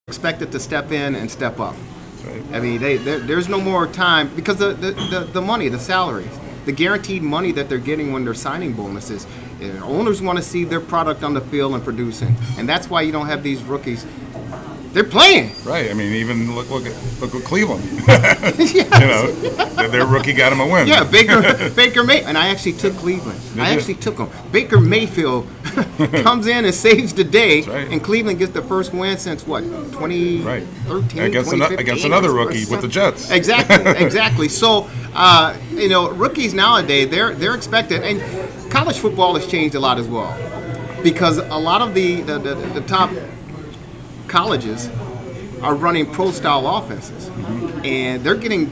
expected to step in and step up. Right. I mean, there's no more time because the money, the salaries, the guaranteed money that they're getting when they're signing bonuses. Owners want to see their product on the field and producing, and that's why you don't have these rookies. They're playing. Right. I mean, even look at Cleveland. Yes. You know, their rookie got him a win. Yeah, Baker Mayfield. And I actually took Cleveland. I actually took him. Baker Mayfield comes in and saves the day, right. And Cleveland gets the first win since what, 2013, right. Against another rookie with the Jets. Exactly. So, you know, rookies nowadays, they're expected, and college football has changed a lot as well, because a lot of the top colleges are running pro-style offenses, and they're getting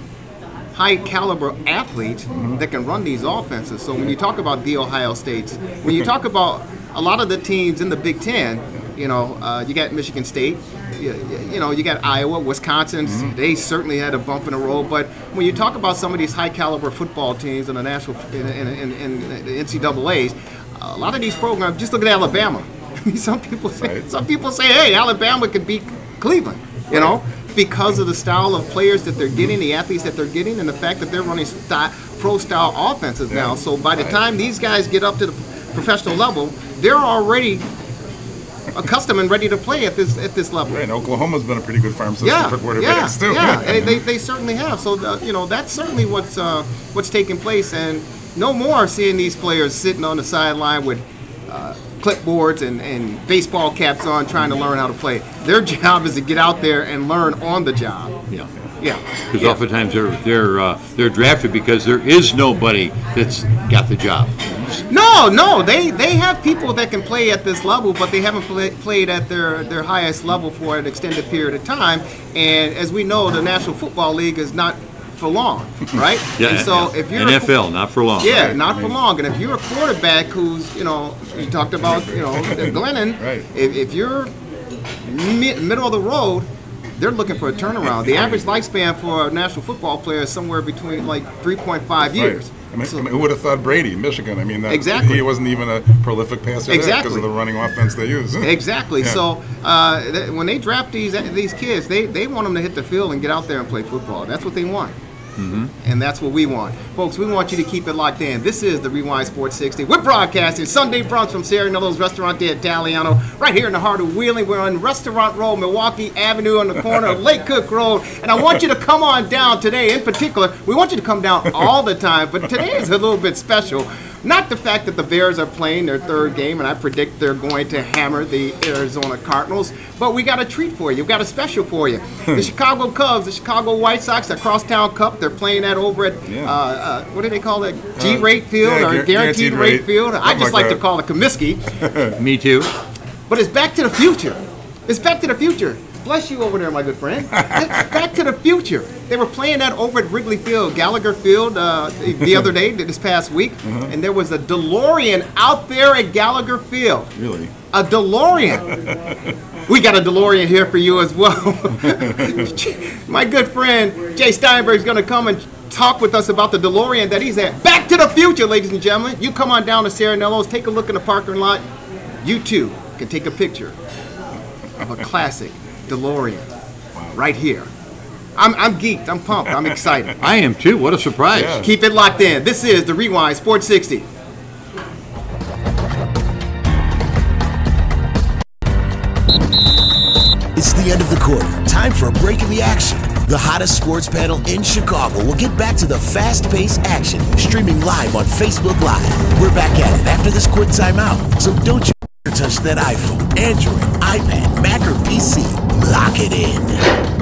high-caliber athletes that can run these offenses. So when you talk about the Ohio States, when you talk about a lot of the teams in the Big Ten, you know, you got Michigan State, you know, you got Iowa, Wisconsin. They certainly had a bump in the road. But when you talk about some of these high-caliber football teams in the national, in the NCAA's, a lot of these programs. Just look at Alabama. Some people say, hey, Alabama could beat Cleveland, you know, because of the style of players that they're getting, the athletes that they're getting, and the fact that they're running pro-style offenses now. So by the time these guys get up to the professional level, they're already accustomed and ready to play at this level. Right, Oklahoma's been a pretty good farm system for quarterbacks too. Yeah, they certainly have. So you know, that's certainly what's taking place, and no more seeing these players sitting on the sideline with clipboards and baseball caps on trying to learn how to play. Their job is to get out there and learn on the job. Yeah. Because oftentimes they're drafted because there is nobody that's got the job. No, they have people that can play at this level, but they haven't played at their highest level for an extended period of time. And as we know, the National Football League is not for long, right? And so if you're NFL, not for long. Yeah, right? Not for long. And if you're a quarterback who's, you know, you talked about, you know, Glennon, right. If you're middle of the road, they're looking for a turnaround. The average lifespan for a national football player is somewhere between like 3.5 years. Right. I mean, who would have thought Brady, Michigan? I mean, exactly. He wasn't even a prolific passer because of the running offense they use. Exactly. Yeah. So when they draft these kids, they want them to hit the field and get out there and play football. That's what they want. And that's what we want. Folks, we want you to keep it locked in. This is the Rewind Sports 60. We're broadcasting Sunday brunch from Serenello's Restaurante Italiano right here in the heart of Wheeling. We're on Restaurant Road, Milwaukee Avenue on the corner of Lake Cook Road. And I want you to come on down today. In particular, we want you to come down all the time, but today is a little bit special. Not the fact that the Bears are playing their third game, and I predict they're going to hammer the Arizona Cardinals, but we got a treat for you. We got a special for you. The Chicago Cubs, the Chicago White Sox, the Crosstown Cup, they're playing that over at, what do they call it? G-Rate Field or Guaranteed Rate Field? I just like to call it Comiskey. Me too. But it's Back to the Future. It's Back to the Future. Bless you over there, my good friend. Back to the Future. They were playing that over at Wrigley Field, Gallagher Field, the other day, this past week, and there was a DeLorean out there at Gallagher Field. Really? A DeLorean. We got a DeLorean here for you as well. My good friend Jay Steinberg is going to come and talk with us about the DeLorean that he's at. Back to the Future, ladies and gentlemen. You come on down to Serenello's, take a look in the parking lot. You too can take a picture of a classic DeLorean right here. I'm geeked. I'm pumped. I'm excited. I am too. What a surprise. Yeah. Keep it locked in. This is the Rewind Sports 60. It's the end of the quarter. Time for a break in the action. The hottest sports panel in Chicago will get back to the fast-paced action, streaming live on Facebook Live. We're back at it after this quick timeout, so don't you touch that iPhone, Android, iPad, Mac, or PC. Lock it in.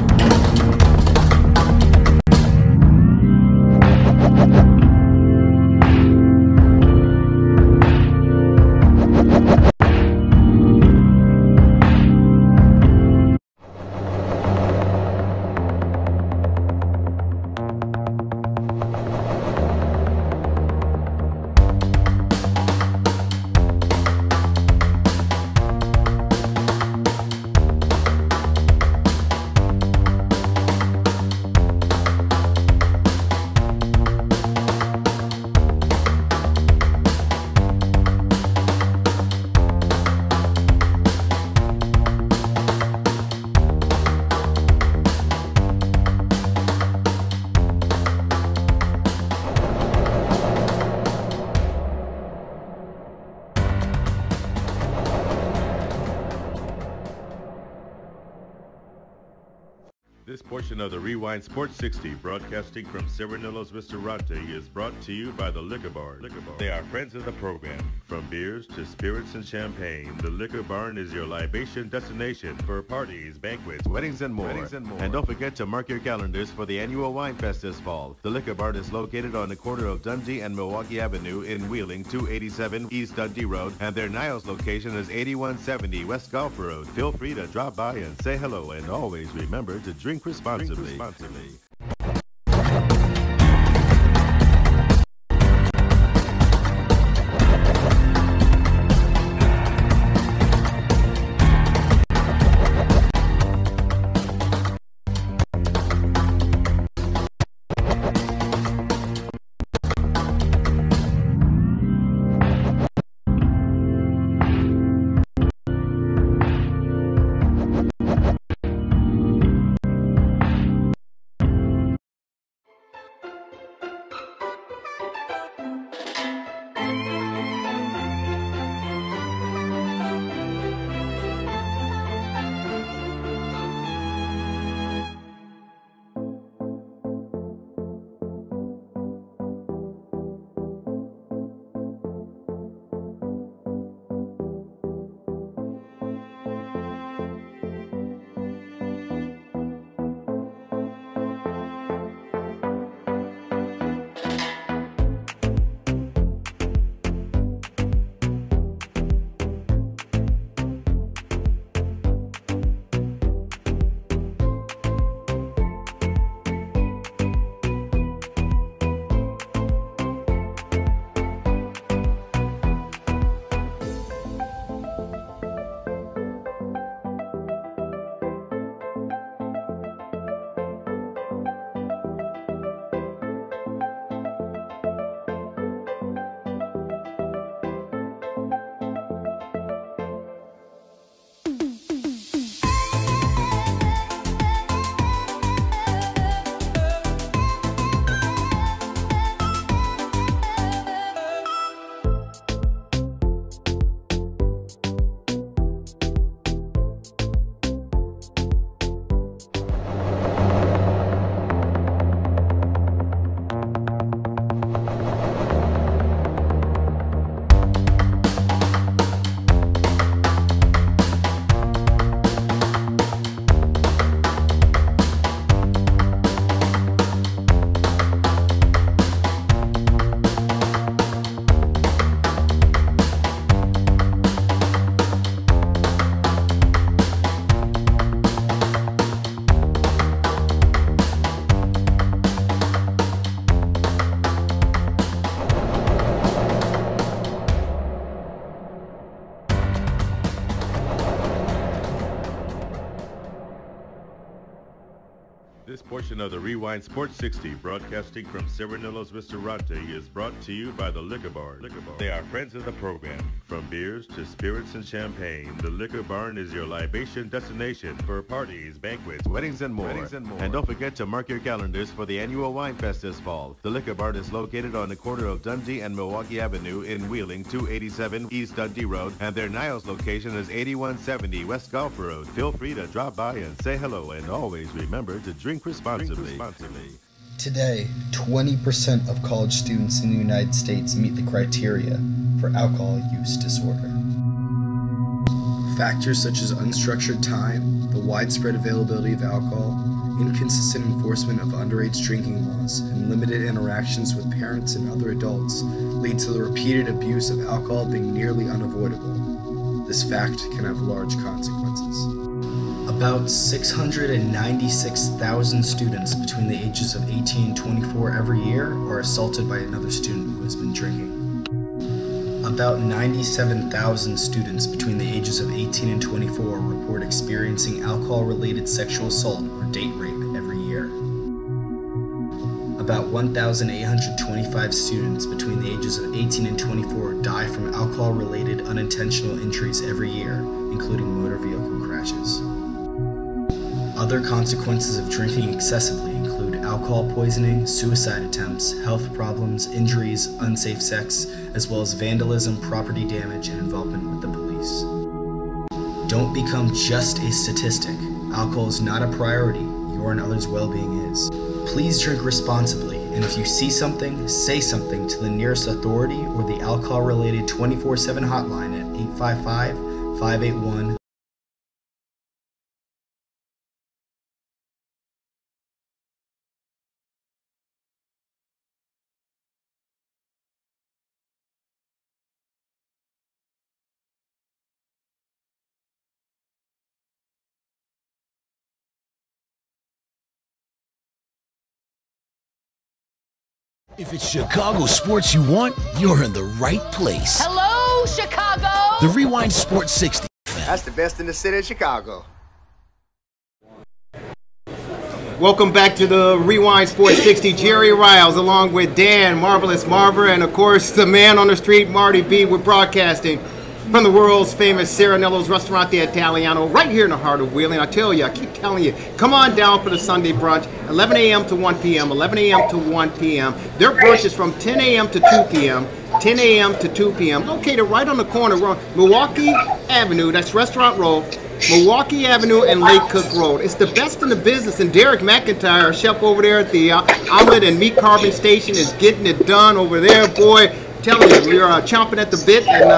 This portion of the Rewind Sports 60, broadcasting from Serenillo's Ristorante, is brought to you by the Liquor Barn. They are friends of the program. From beers to spirits and champagne, the Liquor Barn is your libation destination for parties, banquets, weddings, and more. And don't forget to mark your calendars for the annual Wine Fest this fall. The Liquor Barn is located on the corner of Dundee and Milwaukee Avenue in Wheeling, 287 East Dundee Road, and their Niles location is 8170 West Golf Road. Feel free to drop by and say hello, and always remember to drink responsibly. This portion of the Rewind Sports 60, broadcasting from Serenillo's Ristorante, is brought to you by the Liquor Barn. They are friends of the program. From beers to spirits and champagne, the Liquor Barn is your libation destination for parties, banquets, weddings, and more. And don't forget to mark your calendars for the annual Wine Fest this fall. The Liquor Barn is located on the corner of Dundee and Milwaukee Avenue in Wheeling, 287 East Dundee Road, and their Niles location is 8170 West Golf Road. Feel free to drop by and say hello, and always remember to drink responsibly. Today, 20% of college students in the United States meet the criteria for alcohol use disorder. Factors such as unstructured time, the widespread availability of alcohol, inconsistent enforcement of underage drinking laws, and limited interactions with parents and other adults lead to the repeated abuse of alcohol being nearly unavoidable. This fact can have large consequences. About 696,000 students between the ages of 18 and 24 every year are assaulted by another student who has been drinking. About 97,000 students between the ages of 18 and 24 report experiencing alcohol-related sexual assault or date rape every year. About 1,825 students between the ages of 18 and 24 die from alcohol-related unintentional injuries every year, including motor vehicle crashes. Other consequences of drinking excessively include alcohol poisoning, suicide attempts, health problems, injuries, unsafe sex, as well as vandalism, property damage, and involvement with the police. Don't become just a statistic. Alcohol is not a priority. You your and others' well-being is. Please drink responsibly, and if you see something, say something to the nearest authority or the alcohol-related 24/7 hotline at 855-581. If it's Chicago sports you want, you're in the right place. Hello, Chicago! The Rewind Sports 60. That's the best in the city of Chicago. Welcome back to the Rewind Sports 60. Jerry Riles along with Dan, Marvelous Marver, and of course the man on the street, Marty B. We're broadcasting from the world's famous Serenello's Ristorante Italiano right here in the heart of Wheeling. I tell you, I keep telling you, come on down for the Sunday brunch, 11 a.m. to 1 p.m., 11 a.m. to 1 p.m. Their brunch is from 10 a.m. to 2 p.m., 10 a.m. to 2 p.m. Located right on the corner, we're on Milwaukee Avenue, that's Restaurant Road, Milwaukee Avenue and Lake Cook Road. It's the best in the business, and Derek McIntyre, our chef over there at the Omelet and Meat Carving Station, is getting it done over there. Boy, I'm telling you, we are chomping at the bit, and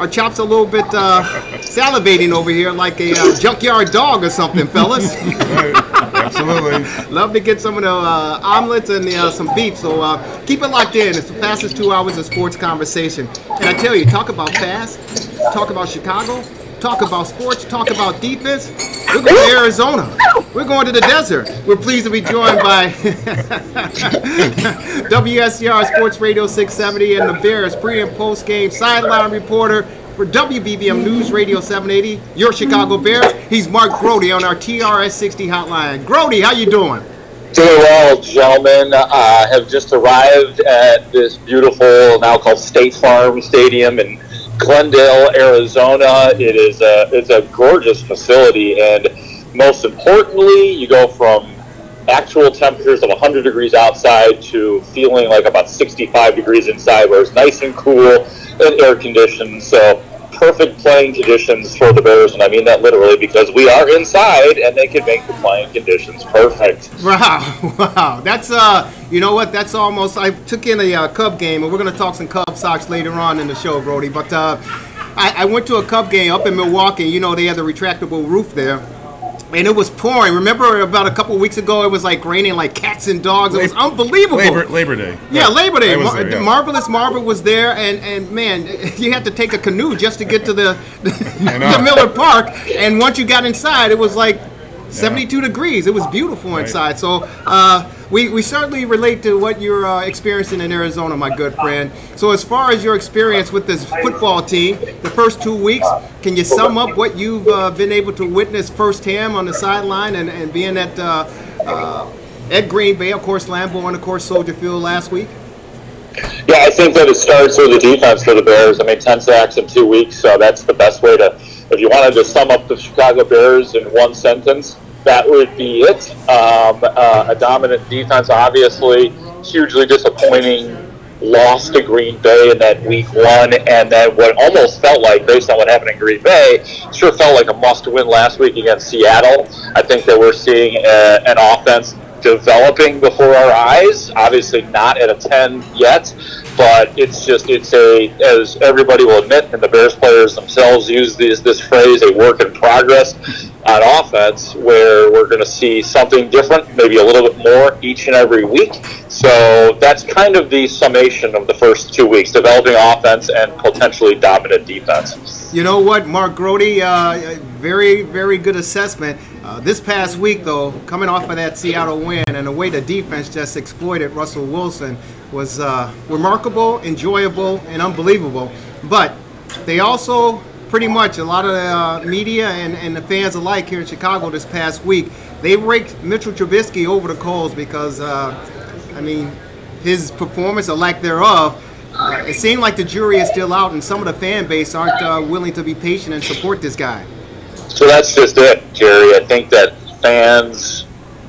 our chops a little bit salivating over here like a junkyard dog or something, fellas. Right. Absolutely. Love to get some of the omelets and some beef, so keep it locked in. It's the fastest 2 hours of sports conversation. And I tell you, talk about fast, talk about Chicago, talk about sports, talk about defense. We're going to Arizona. We're going to the desert. We're pleased to be joined by WSCR Sports Radio 670 and the Bears pre- and post-game sideline reporter for WBBM News Radio 780, your Chicago Bears. He's Mark Grody on our TRS 60 hotline. Grody, how you doing? Doing well, gentlemen. Have just arrived at this beautiful, now called State Farm Stadium in Glendale, Arizona. It's a gorgeous facility, and most importantly, you go from actual temperatures of 100 degrees outside to feeling like about 65 degrees inside, where it's nice and cool and air conditioned. So perfect playing conditions for the Bears, and I mean that literally, because we are inside and they can make the playing conditions perfect. Wow. That's you know what? That's almost. I took in a Cub game, and we're going to talk some Cub Sox later on in the show, Brody. But I went to a Cub game up in Milwaukee. You know, they had the retractable roof there. And it was pouring. Remember about a couple weeks ago, it was like raining like cats and dogs. It was unbelievable. Labor Day. Yeah, Labor Day. There, yeah. Marvelous Marver was there, and man, you had to take a canoe just to get to the Miller Park. And once you got inside, it was like 72 degrees. It was beautiful inside. So we certainly relate to what you're experiencing in Arizona, my good friend. So as far as your experience with this football team, the first 2 weeks, can you sum up what you've been able to witness firsthand on the sideline and being at Green Bay, of course, Lambeau, and of course Soldier Field last week? Yeah, I think that it starts with the defense for the Bears. I mean, 10 sacks in 2 weeks, so that's the best way to, if you wanted to sum up the Chicago Bears in one sentence, that would be it. A dominant defense, obviously, hugely disappointing loss to Green Bay in that week one, and then what almost felt like, based on what happened in Green Bay, sure felt like a must-win last week against Seattle. I think that we're seeing an offense developing before our eyes, obviously not at a 10 yet, but it's as everybody will admit, and the Bears players themselves use this phrase, a work in progress on offense, where we're going to see something different, maybe a little bit more each and every week. So that's kind of the summation of the first 2 weeks, developing offense and potentially dominant defense. You know what, Mark Grody, very, very good assessment. This past week, though, coming off of that Seattle win and the way the defense just exploited Russell Wilson was remarkable, enjoyable, and unbelievable. But they also pretty much, a lot of the media and the fans alike here in Chicago this past week, they raked Mitchell Trubisky over the coals because, I mean, his performance or lack thereof, it seemed like the jury is still out and some of the fan base aren't willing to be patient and support this guy. So that's just it, Jerry. I think that fans,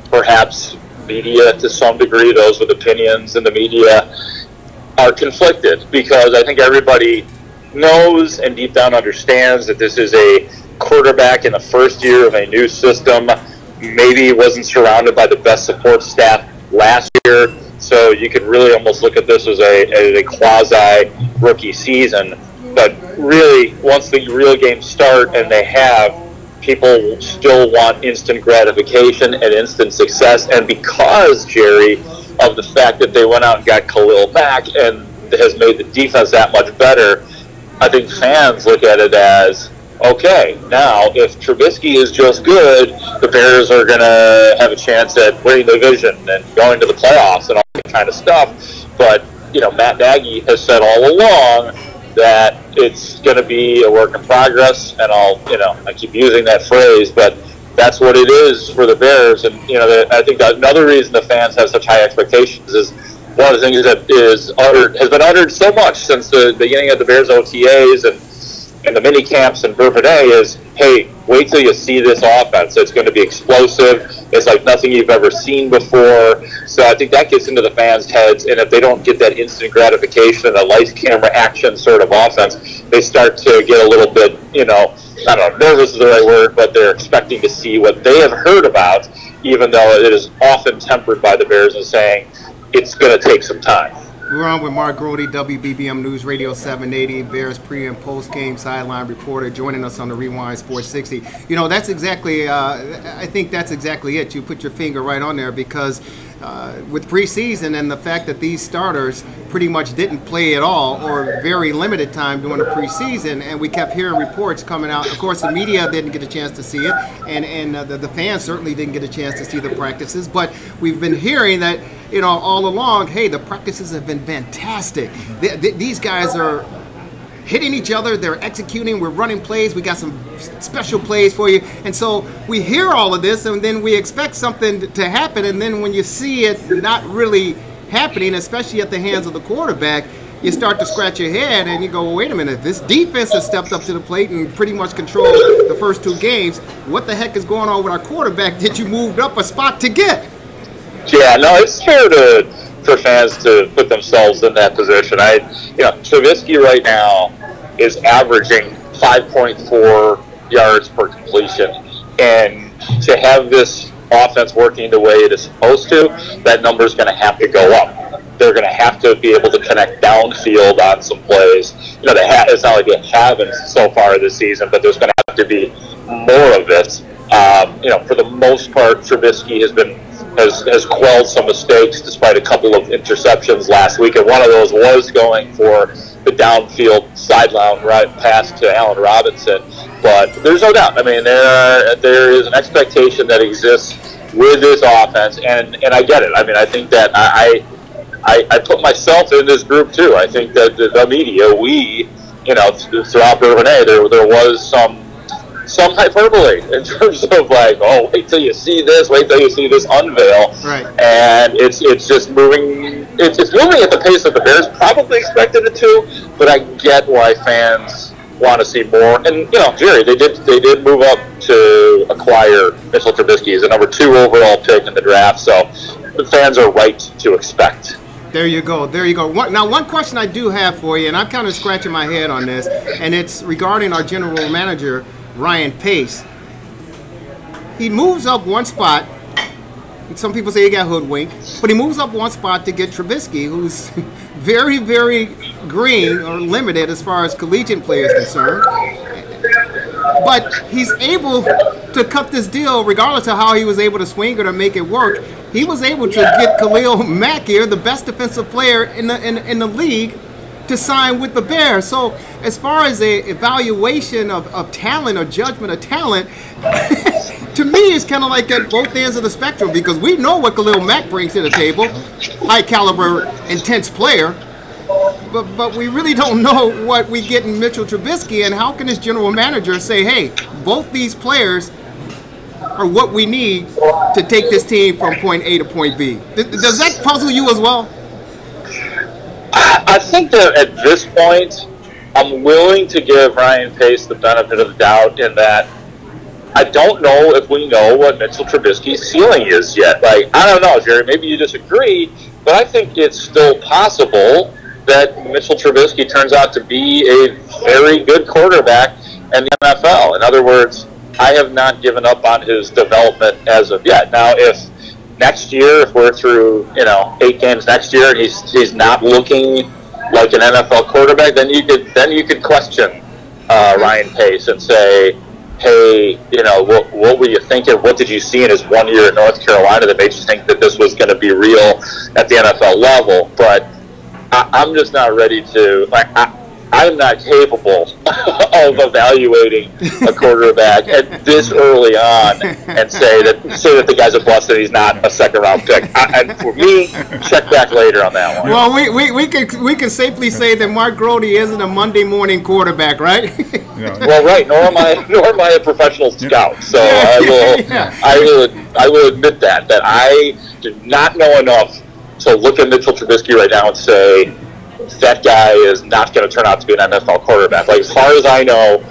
perhaps media to some degree, those with opinions in the media, are conflicted because I think everybody knows and deep down understands that this is a quarterback in the first year of a new system, maybe wasn't surrounded by the best support staff last year, so you could really almost look at this as a quasi-rookie season. But really, once the real games start, and they have, people still want instant gratification and instant success. And because, Jerry, of the fact that they went out and got Khalil Mack and has made the defense that much better, I think fans look at it as, okay, now if Trubisky is just good, the Bears are going to have a chance at winning the division and going to the playoffs and all that kind of stuff. But, Matt Nagy has said all along that it's going to be a work in progress, and I keep using that phrase, but that's what it is for the Bears. And, I think that another reason the fans have such high expectations is one of the things that has been uttered so much since the beginning of the Bears OTAs and the mini camps in Bourbonnais is, hey, wait till you see this offense. It's going to be explosive. It's like nothing you've ever seen before. So I think that gets into the fans' heads, and if they don't get that instant gratification and the lights, camera, action sort of offense, they start to get a little bit, I don't know, nervous is the right word, but they're expecting to see what they have heard about, even though it is often tempered by the Bears and saying it's going to take some time. We're on with Mark Grody, WBBM News Radio 780, Bears pre- and post-game sideline reporter, joining us on the Rewind Sports 60. That's exactly, I think that's exactly it. You put your finger right on there, because with preseason and the fact that these starters pretty much didn't play at all or very limited time during the preseason, and we kept hearing reports coming out. Of course, the media didn't get a chance to see it, and the fans certainly didn't get a chance to see the practices, but we've been hearing that, all along, hey, the practices have been fantastic. These guys are hitting each other, they're executing, we're running plays, we got some special plays for you. And so we hear all of this, and then we expect something to happen, and then when you see it not really happening, especially at the hands of the quarterback, you start to scratch your head and you go, well, wait a minute, this defense has stepped up to the plate and pretty much controlled the first two games. What the heck is going on with our quarterback that you moved up a spot to get? Yeah, no, it's fair for fans to put themselves in that position. Trubisky right now is averaging 5.4 yards per completion, and to have this offense working the way it is supposed to, that number is going to have to go up. They're going to have to be able to connect downfield on some plays. It's not like they haven't so far this season, but there's going to have to be more of it. For the most part, Trubisky has quelled some mistakes despite a couple of interceptions last week, and one of those was going for the downfield sideline right pass to Allen Robinson. But there's no doubt. I mean, there is an expectation that exists with this offense, and I get it. I mean, I think that I put myself in this group too. I think that the media, we, throughout Bourbonnais, there was some hyperbole in terms of like, oh, wait till you see this, wait till you see this unveil. Right. And it's just moving. It's moving at the pace that the Bears probably expected it to. But I get why fans want to see more. And Jerry, they did move up to acquire Mitchell Trubisky as the number 2 overall pick in the draft. So the fans are right to expect. There you go. Now, one question I do have for you, and I'm kind of scratching my head on this, and it's regarding our general manager, Ryan Pace. He moves up one spot, and some people say he got hoodwinked, but he moves up one spot to get Trubisky, who's very, very green or limited as far as collegiate play is concerned. But he's able to cut this deal regardless of how he was able to swing it or make it work. He was able to get Khalil Mack here, the best defensive player in the league, to sign with the Bears. So as far as a evaluation of talent or judgment of talent, to me it's kind of like at both ends of the spectrum, because we know what Khalil Mack brings to the table, high caliber, intense player, but we really don't know what we get in Mitchell Trubisky. And how can this general manager say, hey, both these players are what we need to take this team from point A to point B? Does that puzzle you as well? I think that at this point, I'm willing to give Ryan Pace the benefit of the doubt in that I don't know if we know what Mitchell Trubisky's ceiling is yet. Like, I don't know, Jerry, maybe you disagree, but I think it's still possible that Mitchell Trubisky turns out to be a very good quarterback in the NFL. In other words, I have not given up on his development as of yet. Now, if next year, if we're through 8 games next year, and he's not looking like an NFL quarterback, then you could question Ryan Pace and say, hey, what were you thinking? What did you see in his 1 year at North Carolina that made you think that this was going to be real at the NFL level? But I'm just not ready to, I'm not capable of evaluating a quarterback at this early on and say that the guy's a bust and he's not a second-round pick. And for me, check back later on that one. Well, we can safely say that Mark Grody isn't a Monday morning quarterback, right? Well, right. Nor am I a professional scout. So I will admit that I do not know enough to look at Mitchell Trubisky right now and say, that guy is not going to turn out to be an NFL quarterback. As far as I know,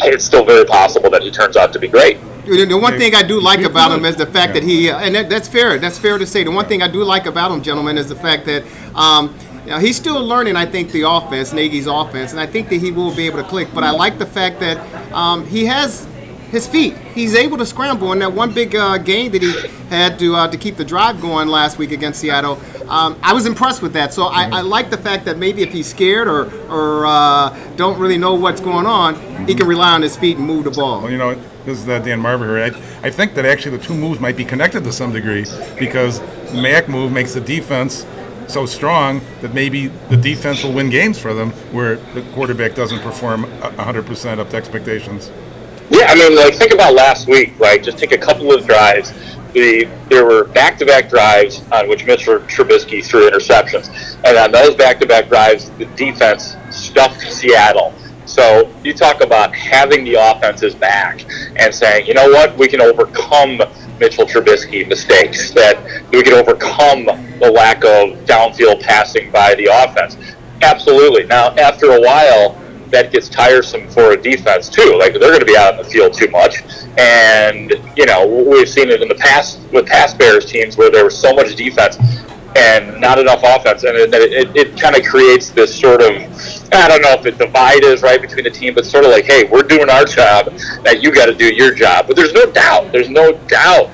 it's still very possible that he turns out to be great. The one thing I do like about him is the fact that he, and that's fair. That's fair to say. The one thing I do like about him, gentlemen, is the fact that he's still learning, I think, the offense, Nagy's offense, and I think that he will be able to click. But I like the fact that he has his feet. He's able to scramble. In that one big game that he had to keep the drive going last week against Seattle, I was impressed with that. So I like the fact that maybe if he's scared or don't really know what's going on, he can rely on his feet and move the ball. Well, this is Dan Marver here. I think that actually the two moves might be connected to some degree, because the Mac move makes the defense so strong that maybe the defense will win games for them where the quarterback doesn't perform 100% up to expectations. Yeah, think about last week, right? Just take a couple of drives. There were back-to-back drives on which Mitchell Trubisky threw interceptions. And on those back-to-back drives, the defense stuffed Seattle. So you talk about having the offenses back and saying, you know what, we can overcome Mitchell Trubisky mistakes, that we can overcome the lack of downfield passing by the offense. Absolutely. Now, after a while, that gets tiresome for a defense too. They're going to be out on the field too much, and we've seen it in the past with past Bears teams where there was so much defense and not enough offense, and it kind of creates this sort of, I don't know if the divide is right between the team, but sort of like, hey, we're doing our job, that you got to do your job. But there's no doubt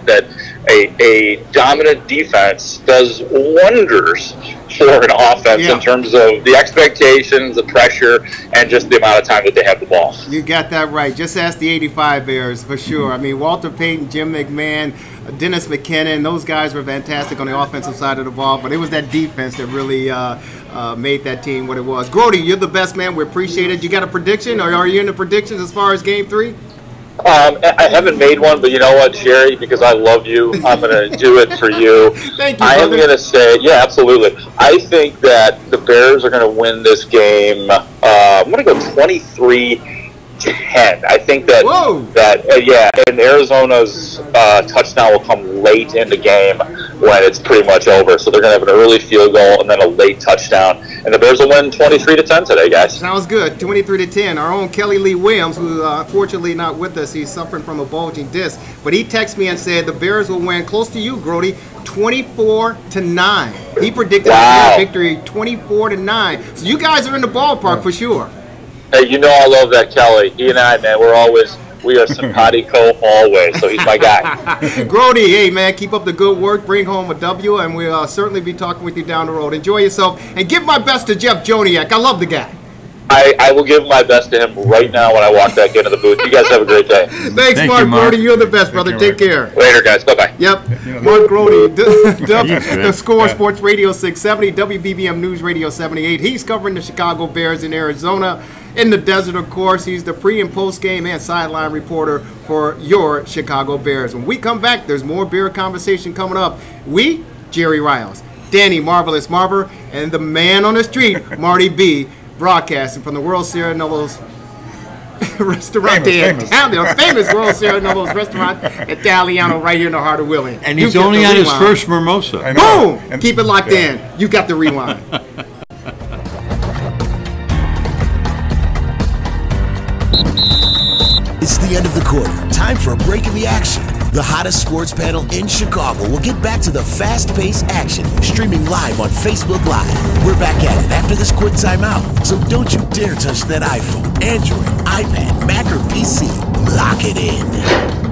that a dominant defense does wonders for an offense in terms of the expectations, the pressure, and just the amount of time that they have the ball. You got that right. Just ask the 85 Bears for sure. Walter Payton, Jim McMahon, Dennis McKinnon, those guys were fantastic on the offensive side of the ball, but it was that defense that really made that team what it was. Grody, you're the best, man. We appreciate it. You got a prediction, or are you in the predictions as far as Game 3? I haven't made one, but you know what, Sherry, because I love you, I'm going to do it for you. Thank you, I am going to say, yeah, absolutely. I think that the Bears are going to win this game. I'm going to go 23-10. I think that, and Arizona's touchdown will come late in the game when it's pretty much over. So they're going to have an early field goal and then a late touchdown. And the Bears will win 23-10 today, guys. Sounds good. 23-10. Our own Kelly Lee Williams, who unfortunately not with us, he's suffering from a bulging disc. But he texted me and said the Bears will win, close to you, Grody, 24-9. He predicted a victory 24-9. So you guys are in the ballpark for sure. Hey, I love that, Kelly. He and I, man, we are simpatico always, so he's my guy. Grody, hey, man, keep up the good work. Bring home a W, and we'll certainly be talking with you down the road. Enjoy yourself, and give my best to Jeff Joniak. I love the guy. I will give my best to him right now when I walk back into the booth. You guys have a great day. Thanks, Mark Grody. You're the best, brother. Take care. Later, guys. Bye-bye. Yep. Mark Grody, the Score Sports Radio 670, WBBM News Radio 78. He's covering the Chicago Bears in Arizona. In the desert, of course, he's the pre- and post-game and sideline reporter for your Chicago Bears. When we come back, there's more Bear conversation coming up. We, Jerry Riles, Danny Marvelous Marver, and the man on the street, Marty B., broadcasting from the World Sierra Nobles restaurant famous World Sierra Nobles restaurant Italiano right here in the heart of Wheeling. And he's only on his first mimosa. Boom! Keep it locked in. You got the rewind. It's the end of the quarter. Time for a break in the action. The hottest sports panel in Chicago will get back to the fast-paced action, streaming live on Facebook Live. We're back at it after this quick timeout, so don't you dare touch that iPhone, Android, iPad, Mac, or PC. Lock it in.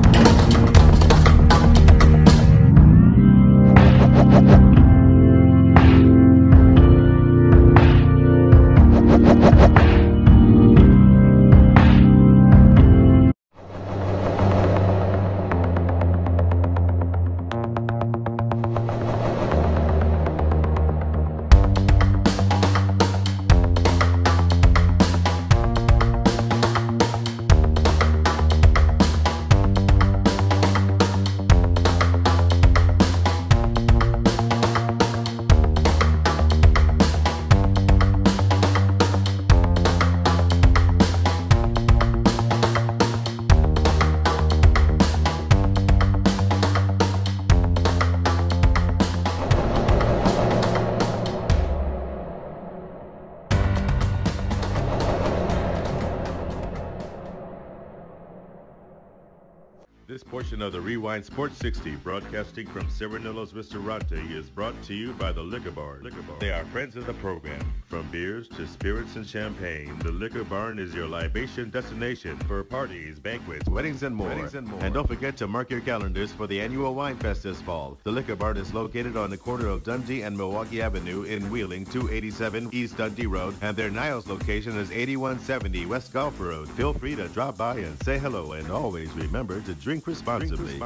This portion of the Rewind Sports 60, broadcasting from Serenillo's Restaurante, is brought to you by the Liquor Barn. They are friends of the program. From beers to spirits and champagne, the Liquor Barn is your libation destination for parties, banquets, weddings, and more. And don't forget to mark your calendars for the annual Wine Fest this fall. The Liquor Barn is located on the corner of Dundee and Milwaukee Avenue in Wheeling, 287 East Dundee Road, and their Niles location is 8170 West Gulf Road. Feel free to drop by and say hello, and always remember to drink responsibly.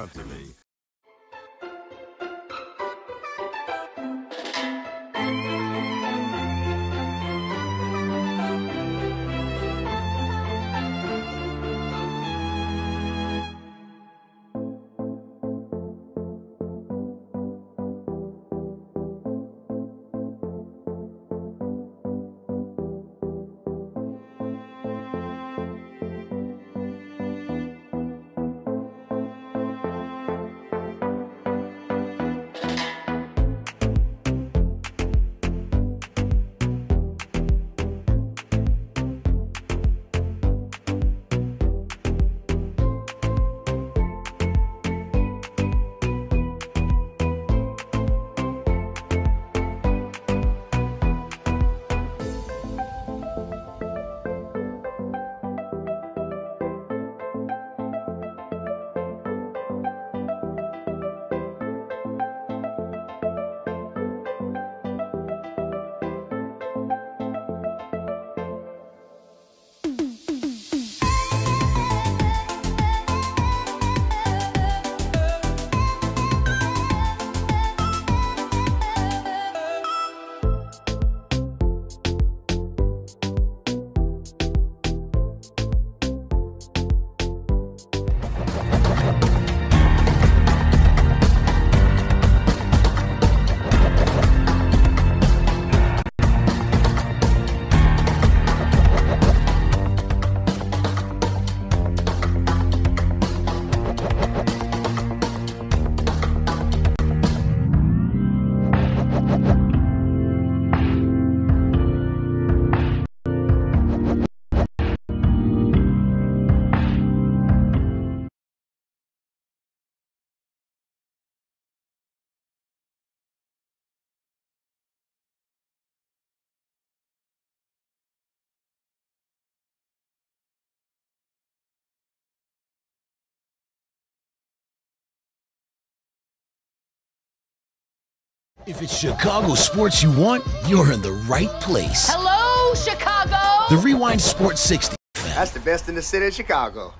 If it's Chicago sports you want, you're in the right place. Hello, Chicago! The Rewind Sports 60. That's the best in the city of Chicago.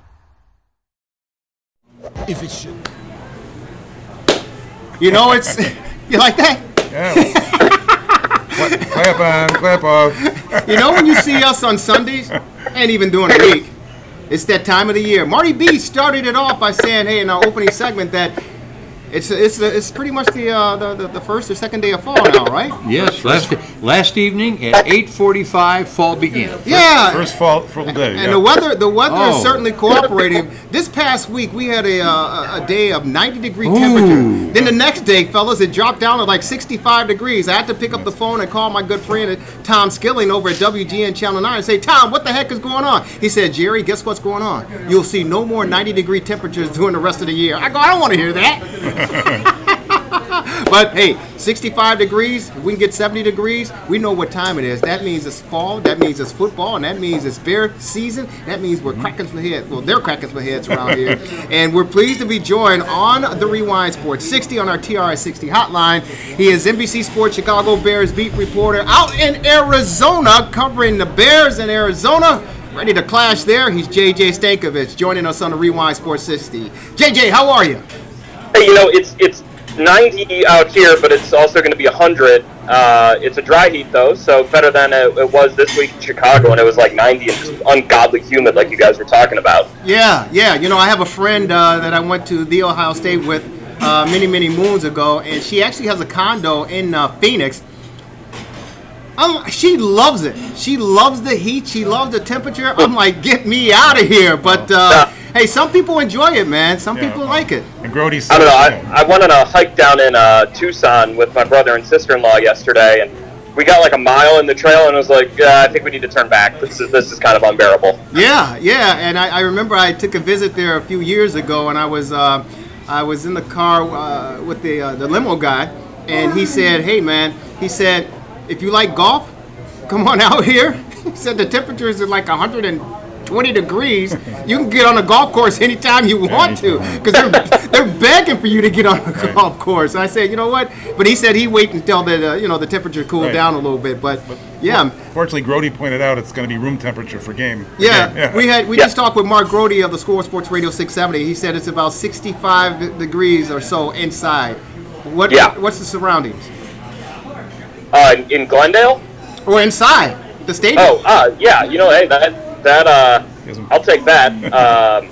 If it's You know, it's you like that? Yeah. Clap on, clap off. You know, when you see us on Sundays, and even during the week, it's that time of the year. Marty B started it off by saying, hey, in our opening segment that it's pretty much the first or second day of fall now, right? Yes, Last evening at 8:45, fall began. Yeah. First full day. And the weather is certainly cooperating. This past week we had a day of 90-degree temperature. Then the next day, fellas, it dropped down to like 65 degrees. I had to pick up the phone and call my good friend Tom Skilling over at WGN Channel 9 and say, Tom, what the heck is going on? He said, Jerry, guess what's going on? You'll see no more 90-degree temperatures during the rest of the year. I go, I don't want to hear that. But hey, 65 degrees, we can get 70 degrees, we know what time it is. That means it's fall, that means it's football, and that means it's bear season. That means we're cracking some heads. Well, they're cracking some heads around here. And we're pleased to be joined on the Rewind Sports 60 on our TRS 60 hotline. He is NBC Sports Chicago Bears beat reporter out in Arizona, covering the Bears in Arizona. Ready to clash there. He's JJ Stankovich joining us on the Rewind Sports 60. JJ, how are you? Hey, it's 90 out here, but it's also going to be 100. It's a dry heat, though, so better than it was this week in Chicago, and it was like 90 and just ungodly humid like you guys were talking about. Yeah. I have a friend that I went to The Ohio State with many moons ago, and she actually has a condo in Phoenix. She loves it. She loves the heat. She loves the temperature. I'm like, get me out of here. But hey, some people enjoy it, man. Some people like it. And Grody said, I don't know. I went on a hike down in Tucson with my brother and sister-in-law yesterday, and we got like a mile in the trail, and I was like, I think we need to turn back. This is kind of unbearable. Yeah. And I remember I took a visit there a few years ago, and I was in the car with the limo guy, and he said, hey, man, he said, if you like golf, come on out here. He said the temperatures are like 120 degrees. You can get on a golf course anytime you want to, because they're begging for you to get on a golf course. I said, you know what? But he said he'd wait until the temperature cooled down a little bit. But yeah. Fortunately, Grody pointed out it's going to be room temperature for game. Yeah. We just talked with Mark Grody of the Score Sports Radio 670. He said it's about 65 degrees or so inside. What's the surroundings? In Glendale? Or inside the stadium? Yeah. Hey, that I'll take that.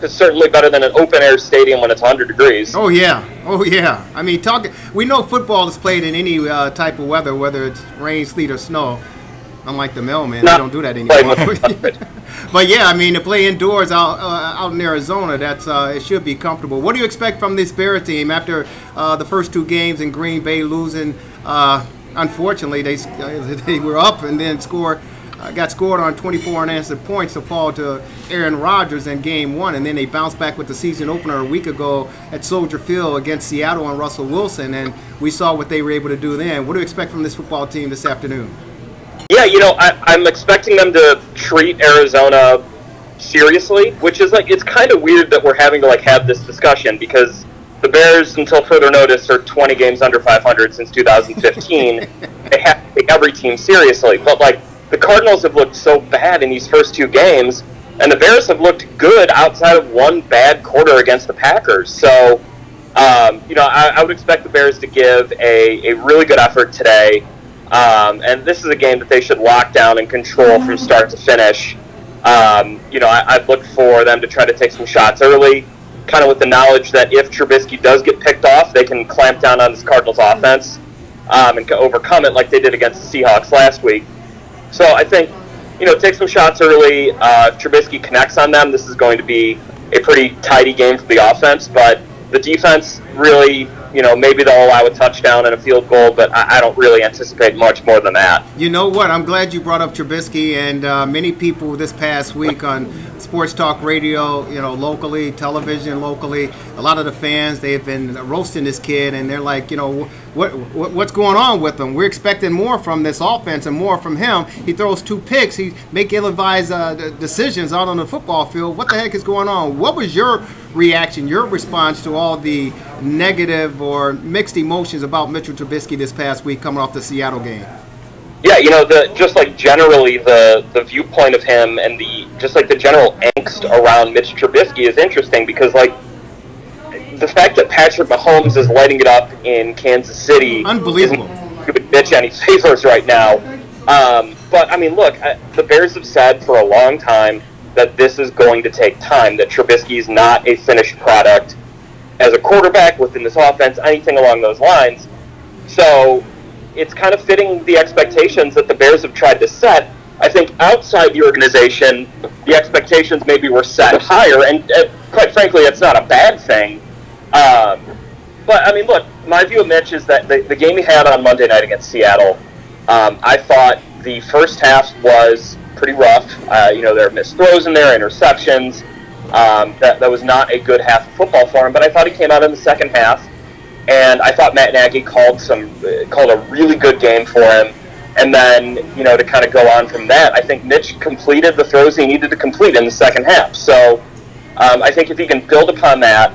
It's certainly better than an open-air stadium when it's 100 degrees. Oh, yeah. I mean, we know football is played in any type of weather, whether it's rain, sleet, or snow. Unlike the mailman, they don't do that anymore. But yeah, I mean, to play indoors out in Arizona, it should be comfortable. What do you expect from this Bears team after the first two games in Green Bay losing? Unfortunately, they were up and then got scored on 24 unanswered points to fall to Aaron Rodgers in Game 1, and then they bounced back with the season opener a week ago at Soldier Field against Seattle and Russell Wilson, and we saw what they were able to do then. What do you expect from this football team this afternoon? Yeah, I'm expecting them to treat Arizona seriously, which is it's kind of weird that we're having to have this discussion, because the Bears, until further notice, are 20 games under 500 since 2015. They have to take every team seriously. But, the Cardinals have looked so bad in these first two games, and the Bears have looked good outside of one bad quarter against the Packers. So, I would expect the Bears to give a really good effort today. And this is a game that they should lock down and control from start to finish. I'd look for them to try to take some shots early, kind of with the knowledge that if Trubisky does get picked off, they can clamp down on this Cardinals offense and overcome it like they did against the Seahawks last week. So I think, take some shots early. If Trubisky connects on them, this is going to be a pretty tidy game for the offense. But the defense really, maybe they'll allow a touchdown and a field goal, but I don't really anticipate much more than that. You know what? I'm glad you brought up Trubisky, and many people this past week on sports talk radio, locally, television locally, a lot of the fans, they've been roasting this kid, and they're like, what's going on with him? We're expecting more from this offense and more from him. He throws 2 picks. He make ill-advised decisions out on the football field. What the heck is going on? What was your reaction, your response to all the negative or mixed emotions about Mitchell Trubisky this past week coming off the Seattle game? Yeah, generally the viewpoint of him and the general angst around Mitch Trubisky is interesting, because the fact that Patrick Mahomes is lighting it up in Kansas City, unbelievable, isn't bitch any favors right now. But I mean, look, the Bears have said for a long time that this is going to take time, that Trubisky is not a finished product as a quarterback within this offense, anything along those lines. So, it's kind of fitting the expectations that the Bears have tried to set. I think outside the organization, the expectations maybe were set higher, and quite frankly, it's not a bad thing. But, I mean, look, my view of Mitch is that the game he had on Monday night against Seattle, I thought the first half was pretty rough. There were missed throws in there, interceptions. That was not a good half of football for him, but I thought he came out in the second half, and I thought Matt Nagy called a really good game for him. And then, to kind of go on from that, I think Mitch completed the throws he needed to complete in the second half. So I think if he can build upon that,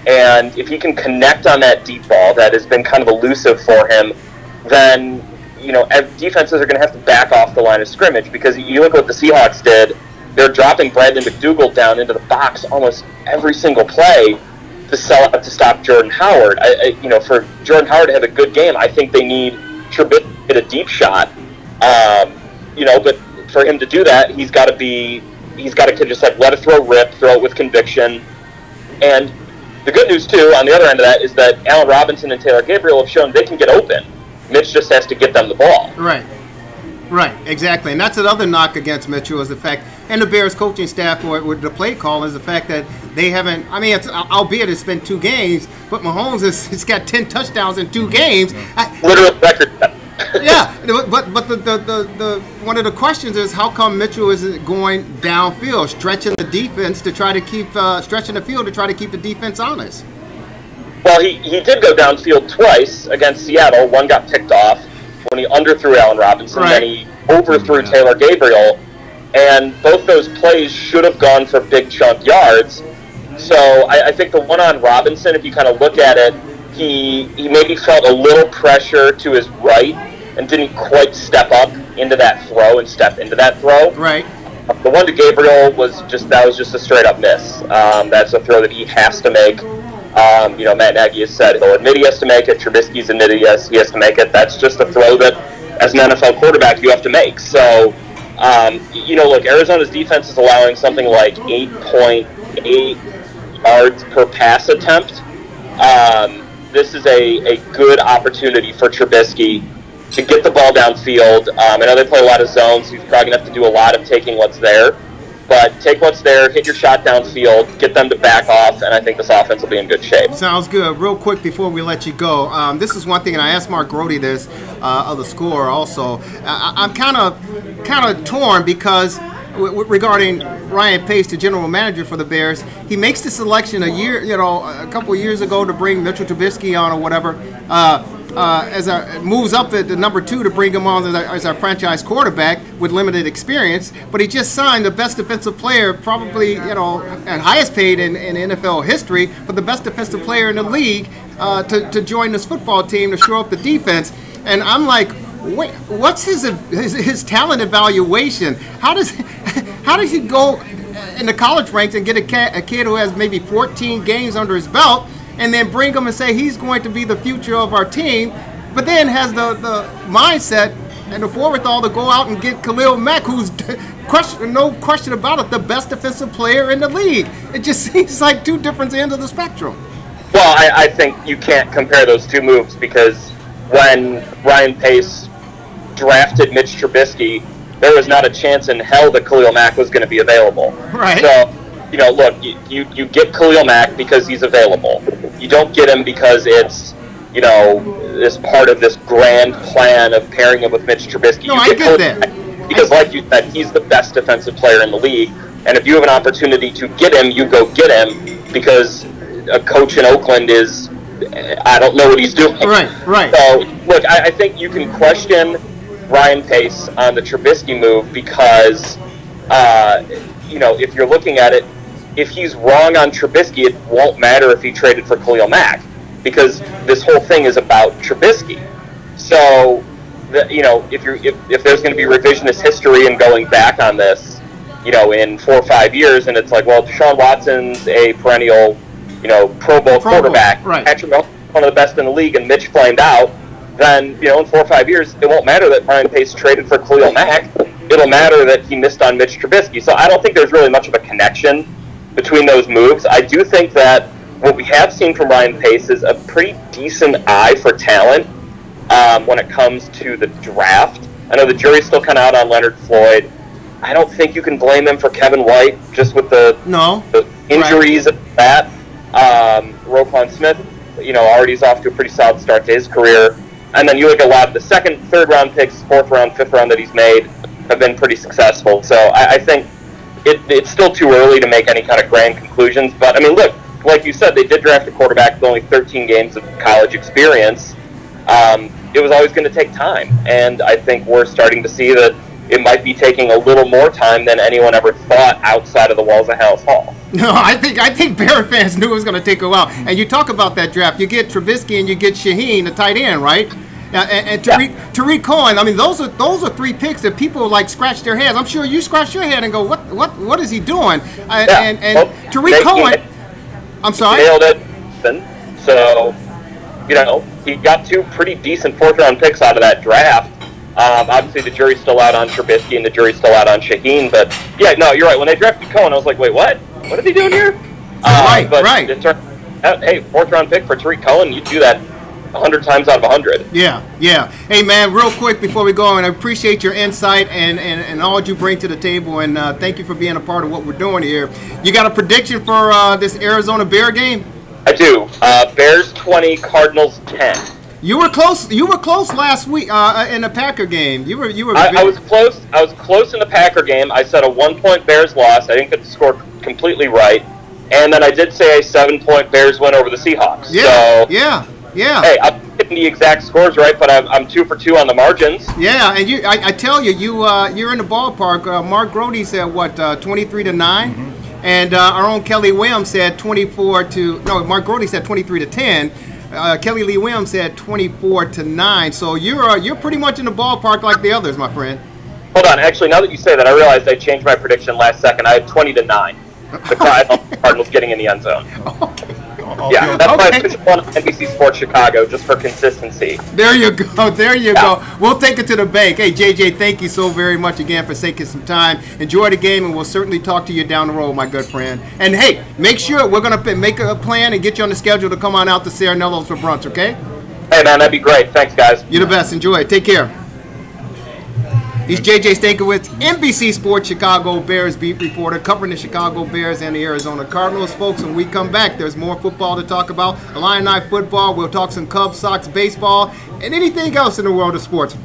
and if he can connect on that deep ball that has been kind of elusive for him, then, defenses are going to have to back off the line of scrimmage, because you look what the Seahawks did. They're dropping Brandon McDougald down into the box almost every single play to sell out to stop Jordan Howard. For Jordan Howard to have a good game, I think they need Trubisky hit a deep shot, but for him to do that, he's got to just like let it throw it with conviction. And the good news too, on the other end of that, is that Allen Robinson and Taylor Gabriel have shown they can get open. Mitch just has to get them the ball. Right, exactly. And that's another knock against Mitchell, is the fact, and the Bears coaching staff with the play call, is the fact that they haven't, albeit it's been 2 games, but Mahomes has got 10 touchdowns in 2 games. Literal record. Yeah, but the one of the questions is, how come Mitchell isn't going downfield, stretching the defense to try to keep stretching the field to try to keep the defense honest? Well, he did go downfield twice against Seattle. One got picked off when he underthrew Allen Robinson, right. Then he overthrew Taylor Gabriel, and both those plays should have gone for big chunk yards. So I think the one on Robinson, if you kind of look at it, he maybe felt a little pressure to his right and didn't quite step up into that throw and step into that throw. Right. The one to Gabriel was just a straight up miss. That's a throw that he has to make. Matt Nagy has said he'll admit he has to make it. Trubisky's admitted he has to make it. That's just a throw that, as an NFL quarterback, you have to make. So, look, Arizona's defense is allowing something like 8.8 yards per pass attempt. This is a good opportunity for Trubisky to get the ball downfield. I know they play a lot of zones, so he's probably going to have to do a lot of taking what's there. But take what's there, hit your shot downfield, get them to back off, and I think this offense will be in good shape. Sounds good. Real quick before we let you go, this is one thing, and I asked Mark Grody this of the Score also. I'm kind of torn because regarding Ryan Pace, the general manager for the Bears, he makes the selection a couple of years ago to bring Mitchell Trubisky on or whatever. Moves up at the number 2 to bring him on as our franchise quarterback with limited experience, but he just signed the best defensive player, probably and highest paid in NFL history, but the best defensive player in the league to join this football team to shore up the defense. And I'm like, wait, what's his talent evaluation? How does he go in the college ranks and get a kid who has maybe 14 games under his belt, and then bring him and say he's going to be the future of our team, but then has the mindset and the forethought to go out and get Khalil Mack, who's no question about it, the best defensive player in the league? It just seems like 2 different ends of the spectrum. Well, I think you can't compare those 2 moves, because when Ryan Pace drafted Mitch Trubisky, there was not a chance in hell that Khalil Mack was going to be available. Right. So, look, you get Khalil Mack because he's available. You don't get him because it's, this part of this grand plan of pairing him with Mitch Trubisky. No, I get that. Because, like you said, he's the best defensive player in the league. And if you have an opportunity to get him, you go get him, because a coach in Oakland is, I don't know what he's doing. Right. So, look, I think you can question Ryan Pace on the Trubisky move because, if you're looking at it, if he's wrong on Trubisky, it won't matter if he traded for Khalil Mack, because this whole thing is about Trubisky. So, if there's going to be revisionist history and going back on this, in 4 or 5 years, and it's like, well, Deshaun Watson's a perennial, Pro Bowl quarterback, right. Patrick Mahomes, one of the best in the league, and Mitch flamed out, then, in 4 or 5 years, it won't matter that Ryan Pace traded for Khalil Mack. It'll matter that he missed on Mitch Trubisky. So I don't think there's really much of a connection between those moves. I do think that what we have seen from Ryan Pace is a pretty decent eye for talent. when it comes to the draft. I know the jury's still kind of out on Leonard Floyd. I don't think you can blame him for Kevin White, just with the injuries and that. Roquan Smith, already is off to a pretty solid start to his career. And then you look at a lot of the second, third round picks, fourth round, fifth round that he's made have been pretty successful. So I think it's still too early to make any kind of grand conclusions. But, I mean, look, like you said, they did draft a quarterback with only 13 games of college experience. It was always going to take time. And I think we're starting to see that it might be taking a little more time than anyone ever thought outside of the walls of House Hall. No, I think Bear fans knew it was going to take a while. And you talk about that draft. You get Trubisky and you get Shaheen, the tight end, right? And Tariq Cohen. I mean, those are three picks that people like scratch their heads. I'm sure you scratch your head and go, what is he doing? And Tariq Cohen. I'm sorry. Nailed it. So, he got two pretty decent fourth-round picks out of that draft. Obviously, the jury's still out on Trubisky and the jury's still out on Shaheen. But, yeah, no, you're right. When they drafted Cohen, I was like, wait, what? What are they doing here? Right. It turned out, hey, fourth-round pick for Tariq Cohen, you do that 100 times out of 100. Yeah. Hey, man, real quick before we go, and I appreciate your insight and all you bring to the table, and thank you for being a part of what we're doing here. You got a prediction for this Arizona Bear game? I do. Bears 20, Cardinals 10. You were close. You were close last week in the Packer game. You were. I was close. I was close in the Packer game. I said a 1-point Bears loss. I didn't get the score completely right, and then I did say a 7-point Bears win over the Seahawks. Yeah. Hey, I'm getting the exact scores right, but I'm 2 for 2 on the margins. Yeah, and I tell you, you're in the ballpark. Mark Grody said 23-9, and our own Kelly Williams said 24 to. No, Mark Grody said 23-10. Kelly Lee Williams said 24-9. So you're pretty much in the ballpark like the others, my friend. Hold on. Actually, now that you say that, I realized I changed my prediction last second. I had 20-9. The Cardinals getting in the end zone. Okay. Yeah, that's why I switched one on NBC Sports Chicago, just for consistency. There you go. We'll take it to the bank. Hey, JJ, thank you so very much again for taking some time. Enjoy the game, and we'll certainly talk to you down the road, my good friend. And, hey, make sure we're going to make a plan and get you on the schedule to come on out to Serenello's for brunch, okay? Hey, man, that'd be great. Thanks, guys. You're the best. Enjoy it. Take care. He's JJ Stankiewicz, NBC Sports Chicago Bears beat reporter, covering the Chicago Bears and the Arizona Cardinals. Folks, when we come back, there's more football to talk about. Illini football, we'll talk some Cubs, Sox, baseball, and anything else in the world of sports.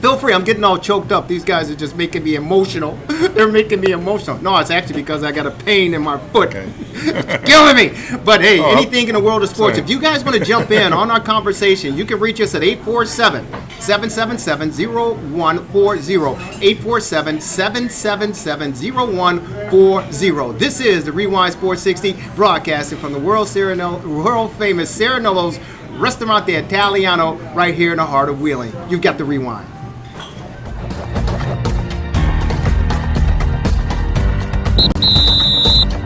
Feel free. I'm getting all choked up. These guys are just making me emotional. They're making me emotional. No, it's actually because I got a pain in my foot. Okay. It's killing me. But, hey, anything in the world of sports, if you guys want to jump in on our conversation, you can reach us at 847-777-0140. 847-777-0140. This is the Rewind Sports 60, broadcasting from the world-famous Serenello's Restaurante Italiano right here in the heart of Wheeling. You've got the Rewind.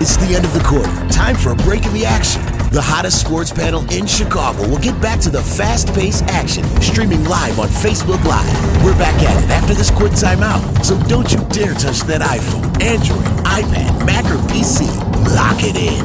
It's the end of the quarter. Time for a break in the action. The hottest sports panel in Chicago will get back to the fast-paced action, streaming live on Facebook Live. We're back at it after this quick timeout, so don't you dare touch that iPhone, Android, iPad, Mac, or PC. Lock it in.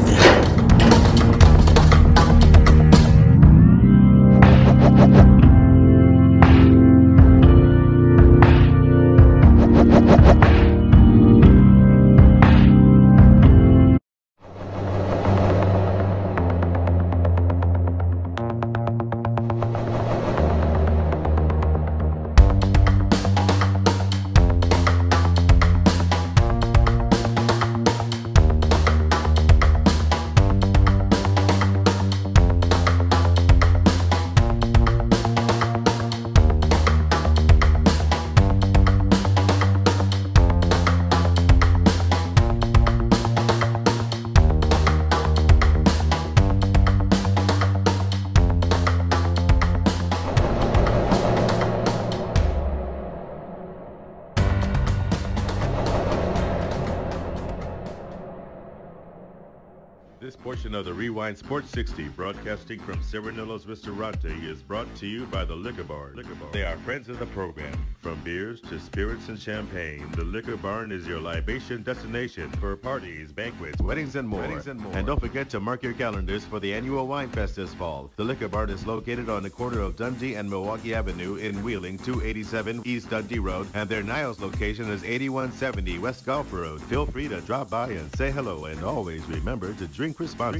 edition of the Rewind Sports 60, broadcasting from Serenillo's Restaurante, is brought to you by the Liquor Barn. They are friends of the program. From beers to spirits and champagne, the Liquor Barn is your libation destination for parties, banquets, weddings, and more. And don't forget to mark your calendars for the annual Wine Fest this fall. The Liquor Barn is located on the corner of Dundee and Milwaukee Avenue in Wheeling, 287 East Dundee Road, and their Niles location is 8170 West Golf Road. Feel free to drop by and say hello, and always remember to drink responsibly.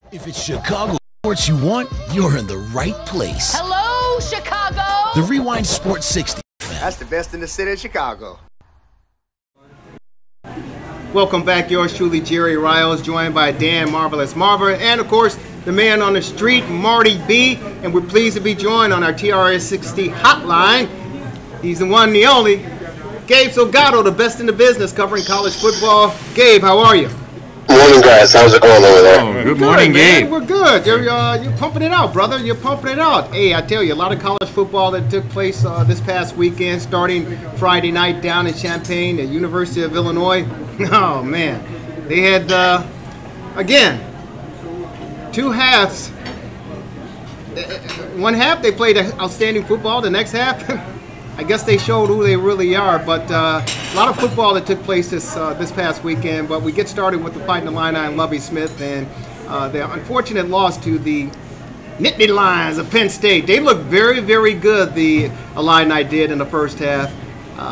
If it's Chicago sports you want, you're in the right place. Hello, Chicago! The Rewind Sports 60. That's the best in the city of Chicago. Welcome back, yours truly, Jerry Riles, joined by Dan Marvelous Marver, and of course, the man on the street, Marty B. And we're pleased to be joined on our TRS 60 hotline. He's the one, the only, Gabe Salgado, the best in the business covering college football. Gabe, how are you? Morning, guys. How's it going over there? Oh, good morning, Gabe. We're good. You're pumping it out, brother. You're pumping it out. Hey, I tell you, a lot of college football that took place this past weekend, starting Friday night down in Champaign, at University of Illinois. Oh, man. They had, again, two halves. One half, they played outstanding football. The next half, I guess they showed who they really are, but a lot of football that took place this past weekend. But we get started with the Fighting Illini and Lovie Smith and the unfortunate loss to the Nittany Lions of Penn State. They looked very, very good, the Illini did in the first half,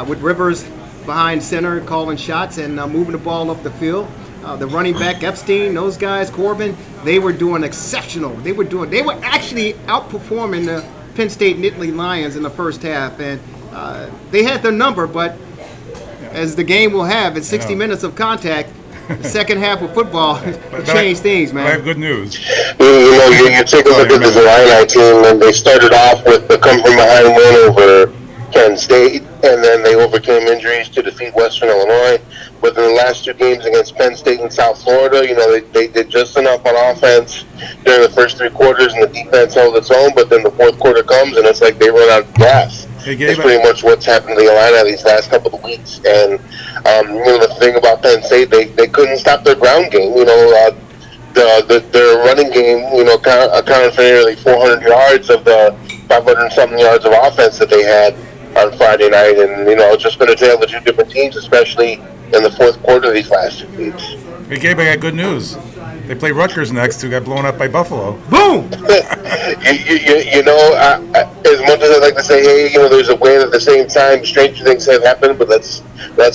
with Rivers behind center calling shots and moving the ball up the field. The running back, Epstein, those guys, Corbin, they were doing exceptional. They were actually outperforming the Penn State Nittany Lions in the first half, and they had their number, but as the game will have, in 60 minutes of contact, the second half of football changed things, man. I have good news. You take a look at this Illini team, and they started off with the come-from-behind win over Penn State, and then they overcame injuries to defeat Western Illinois. But in the last two games against Penn State and South Florida, they did just enough on offense during the first three quarters, and the defense held its own. But then the fourth quarter comes, and it's like they run out of gas. That's pretty much what's happened to the Illini these last couple of weeks. And the thing about Penn State, they couldn't stop their ground game. their running game, accounted for nearly 400 yards of the 500-something yards of offense that they had on Friday night. And, it's just been a tale of two different teams, especially in the fourth quarter of these last 2 weeks. Hey, Gabe, I got good news. They play Rutgers next, who got blown up by Buffalo. Boom! As much as I'd like to say, hey, there's a win, at the same time, stranger things have happened, but let's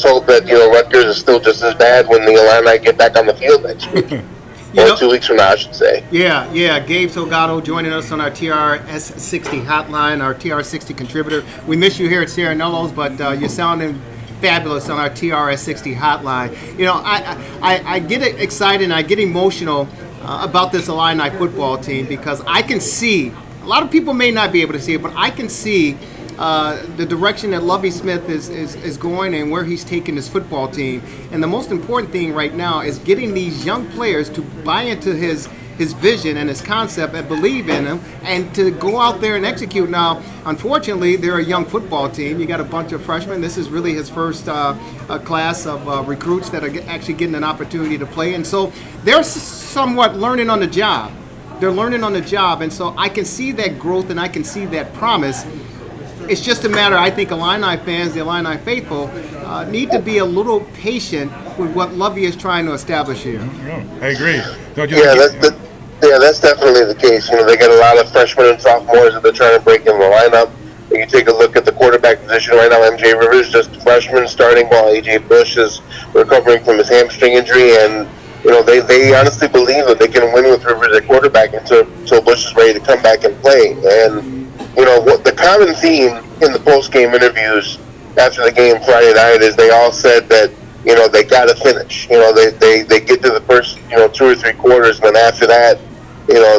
hope that, Rutgers is still just as bad when the Illini get back on the field next week. Or 2 weeks from now, I should say. Yeah. Gabe Salgado joining us on our TRS60 hotline, our TRS60 contributor. We miss you here at Serenello's, but you're sounding fabulous on our TRS60 hotline. I get excited and I get emotional about this Illini football team because I can see, a lot of people may not be able to see it, but I can see the direction that Lovie Smith is going and where he's taking his football team. And the most important thing right now is getting these young players to buy into his vision and his concept and believe in him and to go out there and execute. Now, unfortunately, they're a young football team. You got a bunch of freshmen. This is really his first class of recruits that are actually getting an opportunity to play. And so they're somewhat learning on the job. They're learning on the job. And so I can see that growth and I can see that promise. It's just a matter, I think, Illini fans, the Illini faithful, need to be a little patient with what Lovie is trying to establish here. I agree. That's definitely the case. They got a lot of freshmen and sophomores that they're trying to break in the lineup. When you take a look at the quarterback position right now, MJ Rivers just a freshman starting while AJ Bush is recovering from his hamstring injury, and they honestly believe that they can win with Rivers at quarterback until Bush is ready to come back and play. And what the common theme in the post-game interviews after the game Friday night is they all said that they got to finish. They get to the first 2 or 3 quarters, and then after that,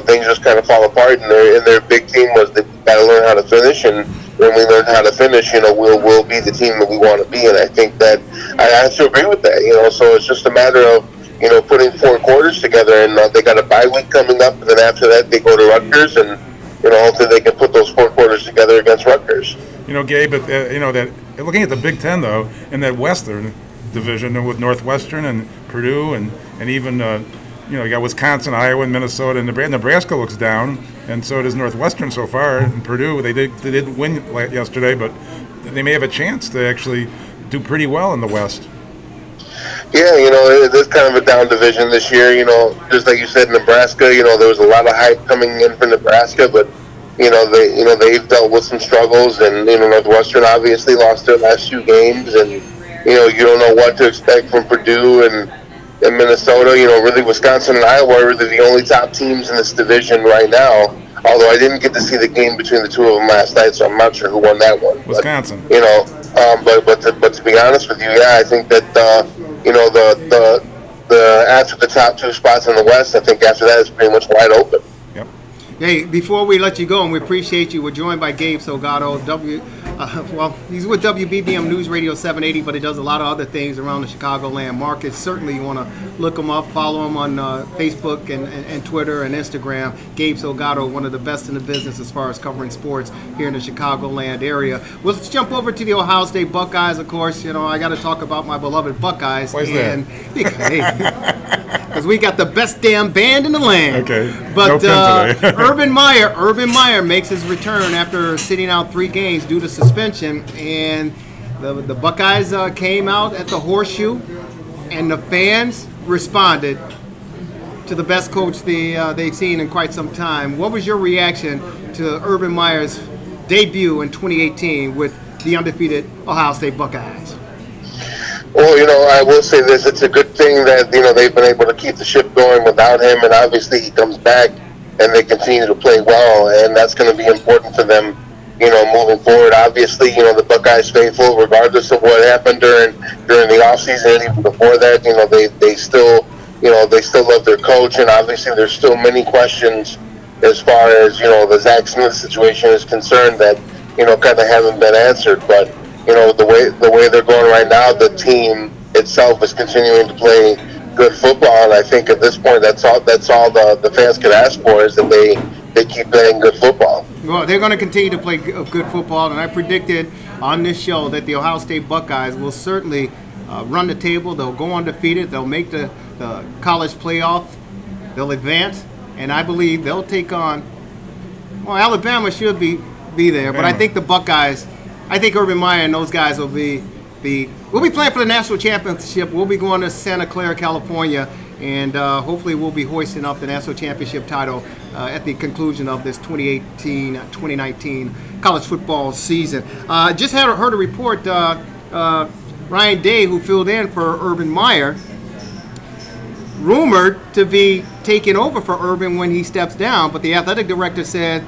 things just kind of fall apart. And their big theme was they got to learn how to finish, and when we learn how to finish, we'll be the team that we want to be. And I think that I have to agree with that. So it's just a matter of putting 4 quarters together, and they got a bye week coming up, and then after that they go to Rutgers, and hopefully they can put those 4 quarters together against Rutgers. Gabe, that looking at the Big Ten though, in that Western division with Northwestern and Purdue and even you got Wisconsin, Iowa, and Minnesota, and Nebraska looks down, and so does Northwestern so far. And Purdue, they did win yesterday, but they may have a chance to actually do pretty well in the West. Yeah, it is kind of a down division this year. Just like you said, Nebraska. There was a lot of hype coming in for Nebraska, but they've dealt with some struggles, and Northwestern obviously lost their last 2 games, and you don't know what to expect from Purdue and Minnesota. Really Wisconsin and Iowa are really the only top teams in this division right now. Although I didn't get to see the game between the 2 of them last night, so I'm not sure who won that one. Wisconsin. But to be honest with you, I think that the after the top 2 spots in the West, I think after that it's pretty much wide open. Yep. Hey, before we let you go, and we appreciate you, we're joined by Gabe Salgado. He's with WBBM News Radio 780, but he does a lot of other things around the Chicagoland market. Certainly, you want to look him up, follow him on Facebook and Twitter and Instagram. Gabe Salgado, one of the best in the business as far as covering sports here in the Chicagoland area. Let's jump over to the Ohio State Buckeyes, of course. I got to talk about my beloved Buckeyes. Why is that? Because we got the best damn band in the land. Okay. But Urban Meyer makes his return after sitting out 3 games due to suspension, and the Buckeyes came out at the Horseshoe, and the fans responded to the best coach they've seen in quite some time. What was your reaction to Urban Meyer's debut in 2018 with the undefeated Ohio State Buckeyes? Well, I will say this. It's a good thing that, they've been able to keep the ship going without him, and obviously he comes back and they continue to play well, and that's going to be important for them, moving forward. Obviously, the Buckeyes faithful, regardless of what happened during the offseason and even before that, they still love their coach, and obviously there's still many questions as far as, the Zach Smith situation is concerned that, kind of haven't been answered, but the way they're going right now, the team itself is continuing to play good football, and I think at this point that's all the fans could ask for is that they keep playing good football. Well, they're going to continue to play good football, and I predicted on this show that the Ohio State Buckeyes will certainly run the table. They'll go undefeated. They'll make the college playoff they'll advance, and I believe they'll take on. Well, Alabama should be there, but I think the Buckeyes. I think Urban Meyer and those guys will be. We'll be playing for the national championship. We'll be going to Santa Clara, California, and hopefully we'll be hoisting up the national championship title at the conclusion of this 2018-2019 college football season. Just heard a report. Ryan Day, who filled in for Urban Meyer, rumored to be taking over for Urban when he steps down, but the athletic director said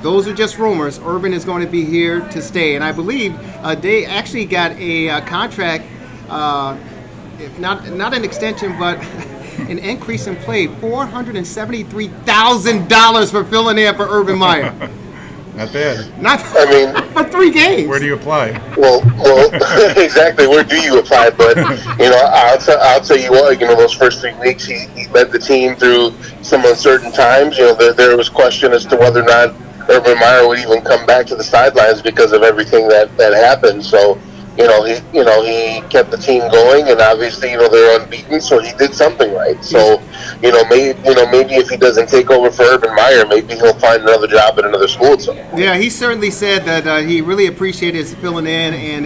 those are just rumors. Urban is going to be here to stay, and I believe they actually got a contract, if not an extension, but an increase in play, $473,000 for filling in for Urban Meyer. Not bad. I mean, for 3 games. Where do you apply? Well, exactly. Where do you apply? But I'll tell you what. Those first 3 weeks, he led the team through some uncertain times. There was question as to whether or not Urban Meyer would even come back to the sidelines because of everything that happened. So, he kept the team going, and obviously, they're unbeaten, so he did something right. So, maybe if he doesn't take over for Urban Meyer, maybe he'll find another job at another school. Yeah, he certainly said that he really appreciated his filling in, and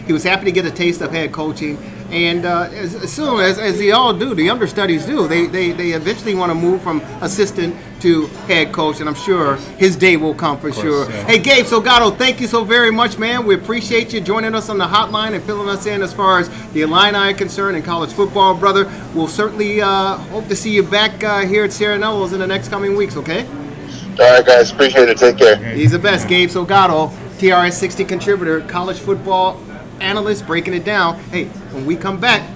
he was happy to get a taste of head coaching. And as soon as they all do, the understudies do, they eventually want to move from assistant to head coach, and I'm sure his day will come for sure. Yeah. Hey, Gabe Salgado, thank you so very much, man. We appreciate you joining us on the hotline and filling us in as far as the Illini are concerned in college football, brother. We'll certainly hope to see you back here at Serenello's in the next coming weeks, okay? All right, guys. Appreciate it. Take care. He's the best. Gabe Salgado, TRS 60 contributor, college football analyst, breaking it down. Hey, when we come back,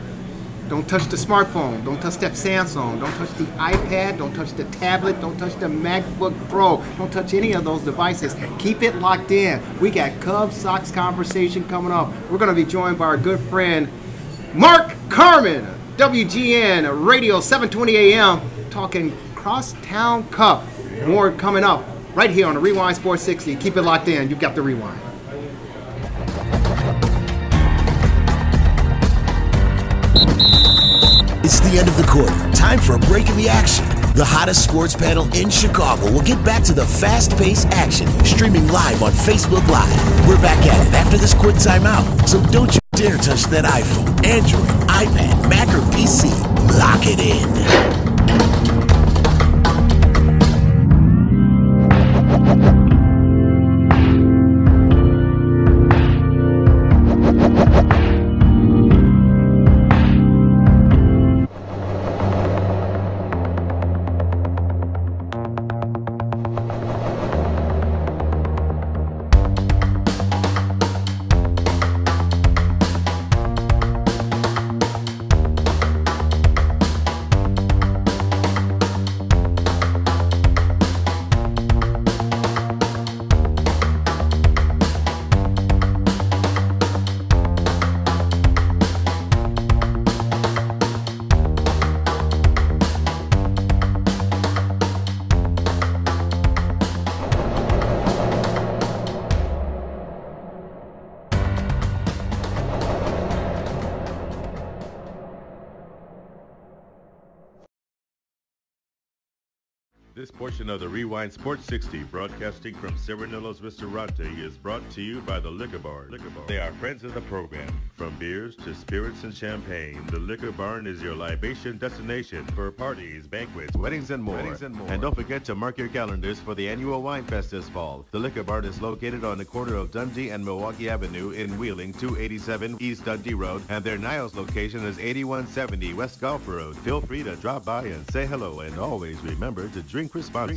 don't touch the smartphone. Don't touch that Samsung. Don't touch the iPad. Don't touch the tablet. Don't touch the MacBook Pro. Don't touch any of those devices. Keep it locked in. We got Cubs Sox conversation coming up. We're going to be joined by our good friend Mark Carmen, WGN Radio 720 AM, talking Crosstown Cup. More coming up right here on the Rewind Sports 60. Keep it locked in. You've got the Rewind. It's the end of the quarter. Time for a break in the action. The hottest sports panel in Chicago will get back to the fast-paced action, streaming live on Facebook Live. We're back at it after this quick timeout, so don't you dare touch that iPhone, Android, iPad, Mac, or PC. Lock it in. This portion of the Rewind Sports 60, broadcasting from Serenello's Restaurante, is brought to you by the Liquor Barn. They are friends of the program. From beers to spirits and champagne, the Liquor Barn is your libation destination for parties, banquets, weddings, and more. And don't forget to mark your calendars for the annual Wine Fest this fall. The Liquor Barn is located on the corner of Dundee and Milwaukee Avenue in Wheeling, 287 East Dundee Road, and their Niles location is 8170 West Golf Road. Feel free to drop by and say hello, and always remember to drink responsibly.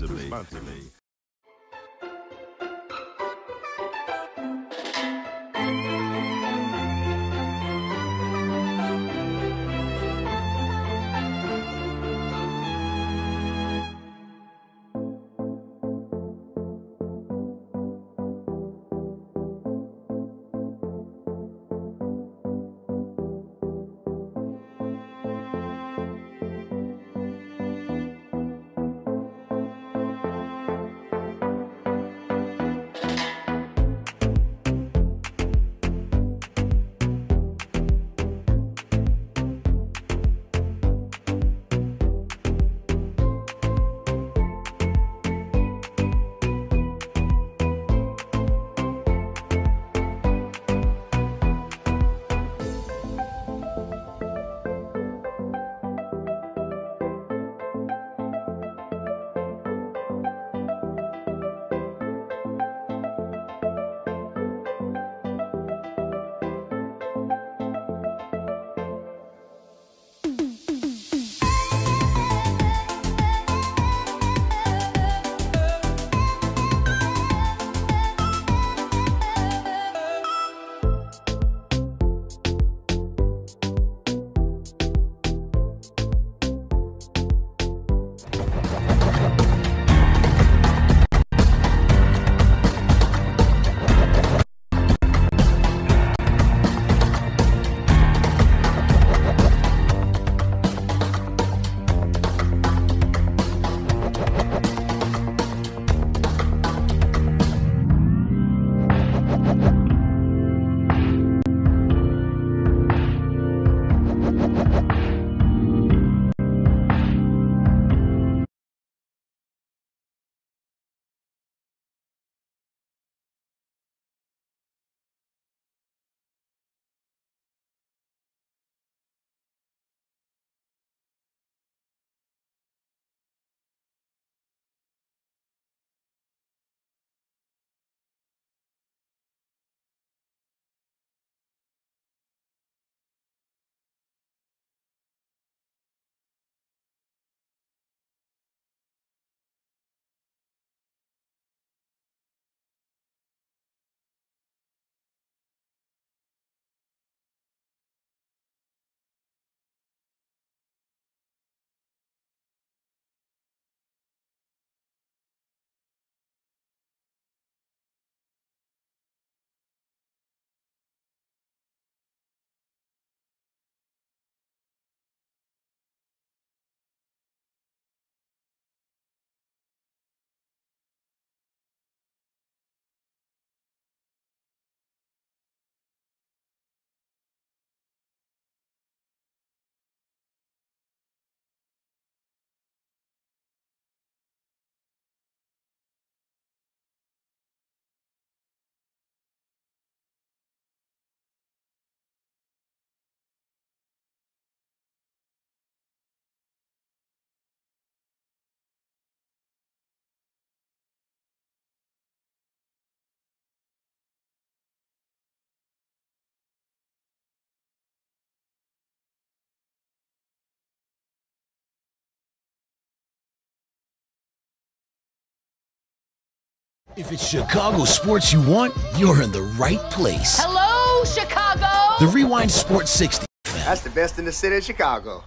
If it's Chicago sports you want, you're in the right place. Hello, Chicago! The Rewind Sports 60. That's the best in the city of Chicago.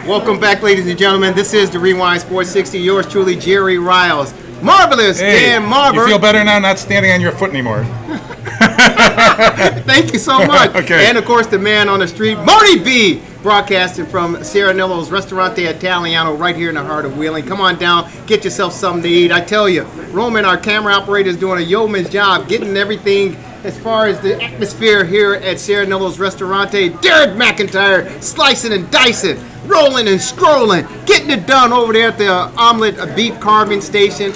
Welcome back, ladies and gentlemen. This is the Rewind Sports 60. Yours truly, Jerry Riles. Marvelous Dan Marver. You feel better now not standing on your foot anymore. Thank you so much. Okay. And, of course, the man on the street, Marty B., broadcasting from Serenello's Ristorante Italiano right here in the heart of Wheeling. Come on down, get yourself something to eat. I tell you, Roman, our camera operator, is doing a yeoman's job getting everything as far as the atmosphere here at Serenello's Ristorante. Derek McIntyre slicing and dicing, rolling and scrolling, getting it done over there at the omelet beef carving station.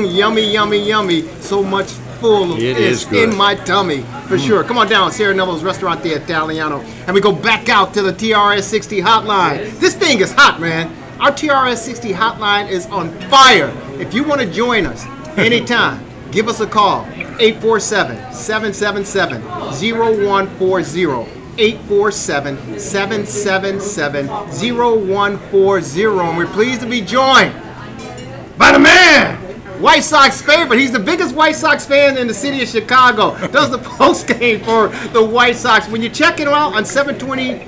Yummy, yummy, yummy. So much full of this in my tummy, for sure. Come on down, Serenello's Ristorante Italiano. And we go back out to the TRS-60 hotline. This thing is hot, man. Our TRS-60 hotline is on fire. If you want to join us anytime, give us a call. 847-777-0140. 847-777-0140. And we're pleased to be joined by the man, White Sox favorite. He's the biggest White Sox fan in the city of Chicago. Does the post game for the White Sox. When you check him out on 720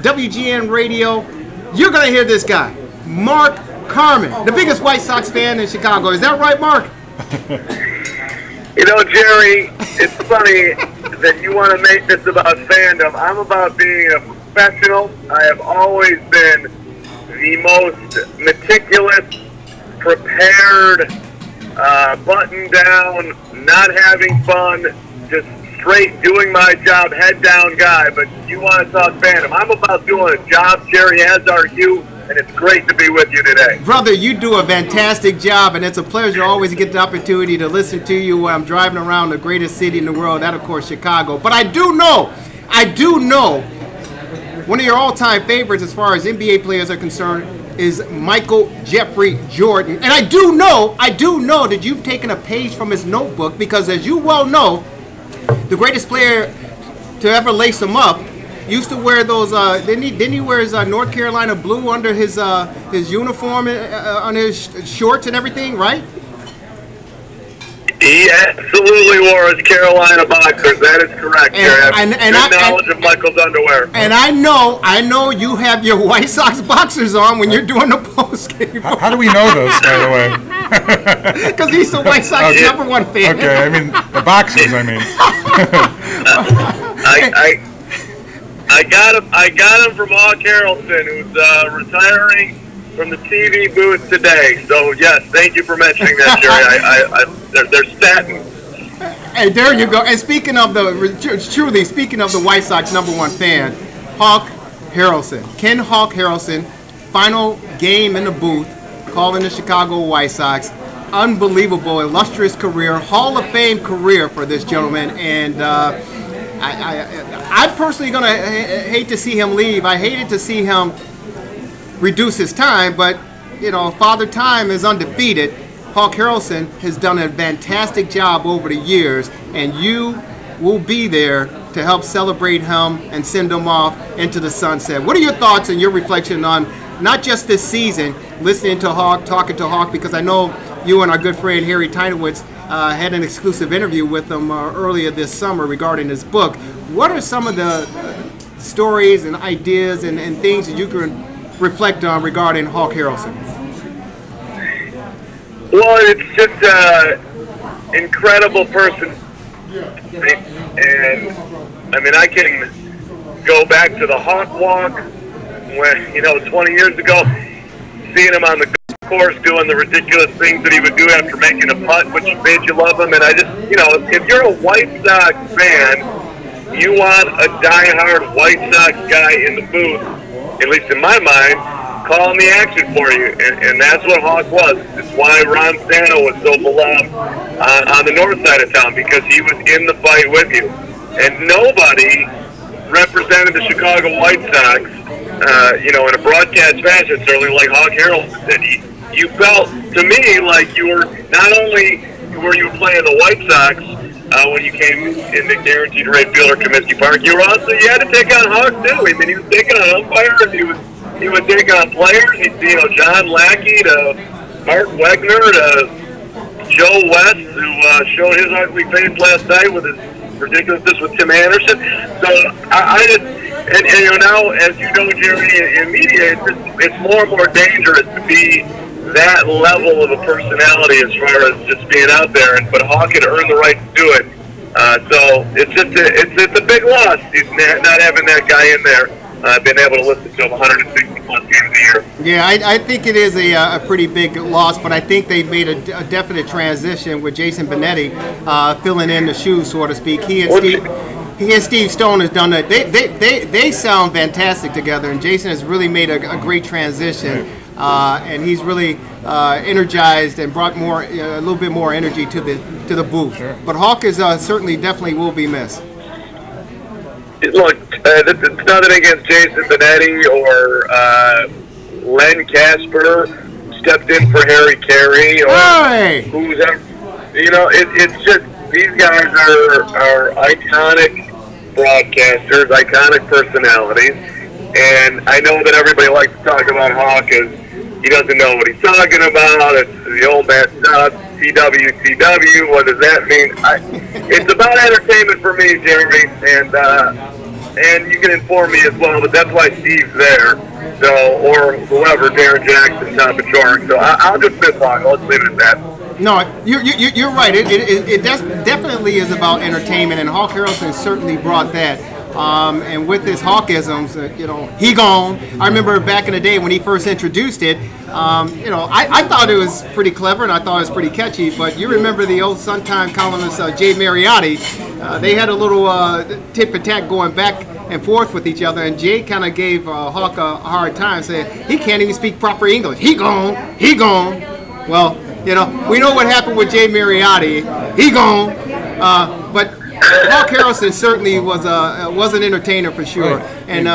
WGN Radio, you're going to hear this guy, Mark Carmen, the biggest White Sox fan in Chicago. Is that right, Mark? You know, Jerry, it's funny that you want to make this about fandom. I'm about being a professional. I have always been the most meticulous, prepared, buttoned down, not having fun, just straight doing my job, head down guy. But you want to talk fandom. I'm about doing a job, Jerry, as are you. And it's great to be with you today. Brother, you do a fantastic job, and it's a pleasure always to get the opportunity to listen to you when I'm driving around the greatest city in the world, that, of course, Chicago. But I do know, one of your all-time favorites as far as NBA players are concerned is Michael Jeffrey Jordan. And I do know that you've taken a page from his notebook because, as you well know, the greatest player to ever lace him up used to wear those. Didn't he wear his North Carolina blue under his uniform on his shorts and everything, right? He absolutely wore his Carolina boxers. That is correct. And good knowledge of Michael's underwear. And I know you have your White Sox boxers on when you're doing the post game. How do we know this, by the way? Because he's the White Sox #1 fan. Okay, I mean the boxers. I mean. I got him from Hawk Harrelson, who's retiring from the TV booth today. So yes, thank you for mentioning that, Jerry. They're statin. Hey, there you go. And speaking of the White Sox #1 fan, Hawk Harrelson, Ken Hawk Harrelson, final game in the booth, calling the Chicago White Sox. Unbelievable, illustrious career, Hall of Fame career for this gentleman, and. I'm personally going to hate to see him leave. I hated to see him reduce his time, but, you know, Father Time is undefeated. Hawk Harrelson has done a fantastic job over the years, and you will be there to help celebrate him and send him off into the sunset. What are your thoughts and your reflection on not just this season, listening to Hawk, talking to Hawk, because I know you and our good friend Harry Teinowitz had an exclusive interview with him earlier this summer regarding his book. What are some of the stories and ideas and things that you can reflect on regarding Hawk Harrelson? Well, it's just an incredible person. And, I mean, I can go back to the Hawk Walk when, 20 years ago, seeing him on the course doing the ridiculous things that he would do after making a putt, which made you love him. And I just, if you're a White Sox fan, you want a diehard White Sox guy in the booth, at least in my mind, calling the action for you. And that's what Hawk was. It's why Ron Santo was so beloved on the north side of town, because he was in the fight with you. And nobody represented the Chicago White Sox, in a broadcast fashion, certainly like Hawk Harrelson did. You felt, to me, like you were, not only were you playing the White Sox when you came into guaranteed right field or Comiskey Park, you had to take on Hawk too. I mean, he was taking on umpires, he was taking on players. John Lackey to Mark Wagner to Joe West, who showed his ugly face last night with his ridiculousness with Tim Anderson. So I just, and you know, now, as you know, Jerry, in media, it's more and more dangerous to be that level of a personality as far as just being out there. But Hawk had earned the right to do it. So it's just it's a big loss not having that guy in there. Been able to listen to him 160 plus games a year. Yeah, I think it is a pretty big loss, but I think they've made a definite transition with Jason Benetti filling in the shoes, so to speak. He and Steve Stone has done it. They sound fantastic together, and Jason has really made a great transition, and he's really energized and brought more a little bit more energy to the booth. Sure. But Hawk is definitely will be missed. Look, it's nothing against Jason Benetti or Len Casper stepped in for Harry Carey or who's ever. You know, it's just these guys are iconic broadcasters, iconic personalities, and I know that everybody likes to talk about Hawk as he doesn't know what he's talking about. It's the old man stuff. TWTW, what does that mean? It's about entertainment for me, Jeremy, and you can inform me as well, but that's why Steve's there, so, or whoever, Darren Jackson, Tom Pachorik, so I'll just miss Hawk. Let's leave it at that. No, you're right. It definitely is about entertainment, and Hawk Harrelson certainly brought that. And with his Hawkisms, you know, he gone. I remember back in the day when he first introduced it, you know, I thought it was pretty clever and I thought it was pretty catchy, but you remember the old Sun-Time columnist Jay Mariotti, they had a little tit-for-tat going back and forth with each other, and Jay kind of gave Hawk a hard time, saying he can't even speak proper English. He gone. Well, you know, we know what happened with Jay Mariotti. He gone. But Hawk Harrelson certainly was an entertainer for sure, and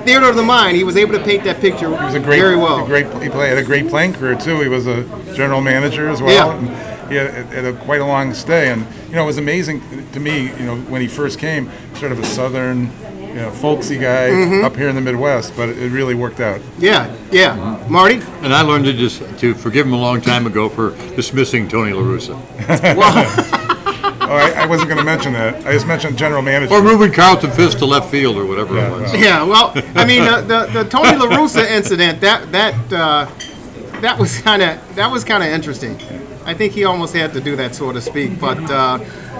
theater of the mind. He was able to paint that picture very well. He had a great playing career too. He was a general manager as well. Yeah. And he had quite a long stay, and you know, it was amazing to me. You know, when he first came, sort of a southern, you know, folksy guy up here in the Midwest, but it really worked out. Yeah. Marty? And I learned to forgive him a long time ago for dismissing Tony La Russa. I wasn't going to mention that. I just mentioned general manager. Or moving Carlton Fisk to left field or whatever it was. Yeah, well, I mean, the Tony La Russa incident, that was kind of interesting. I think he almost had to do that, so to speak. But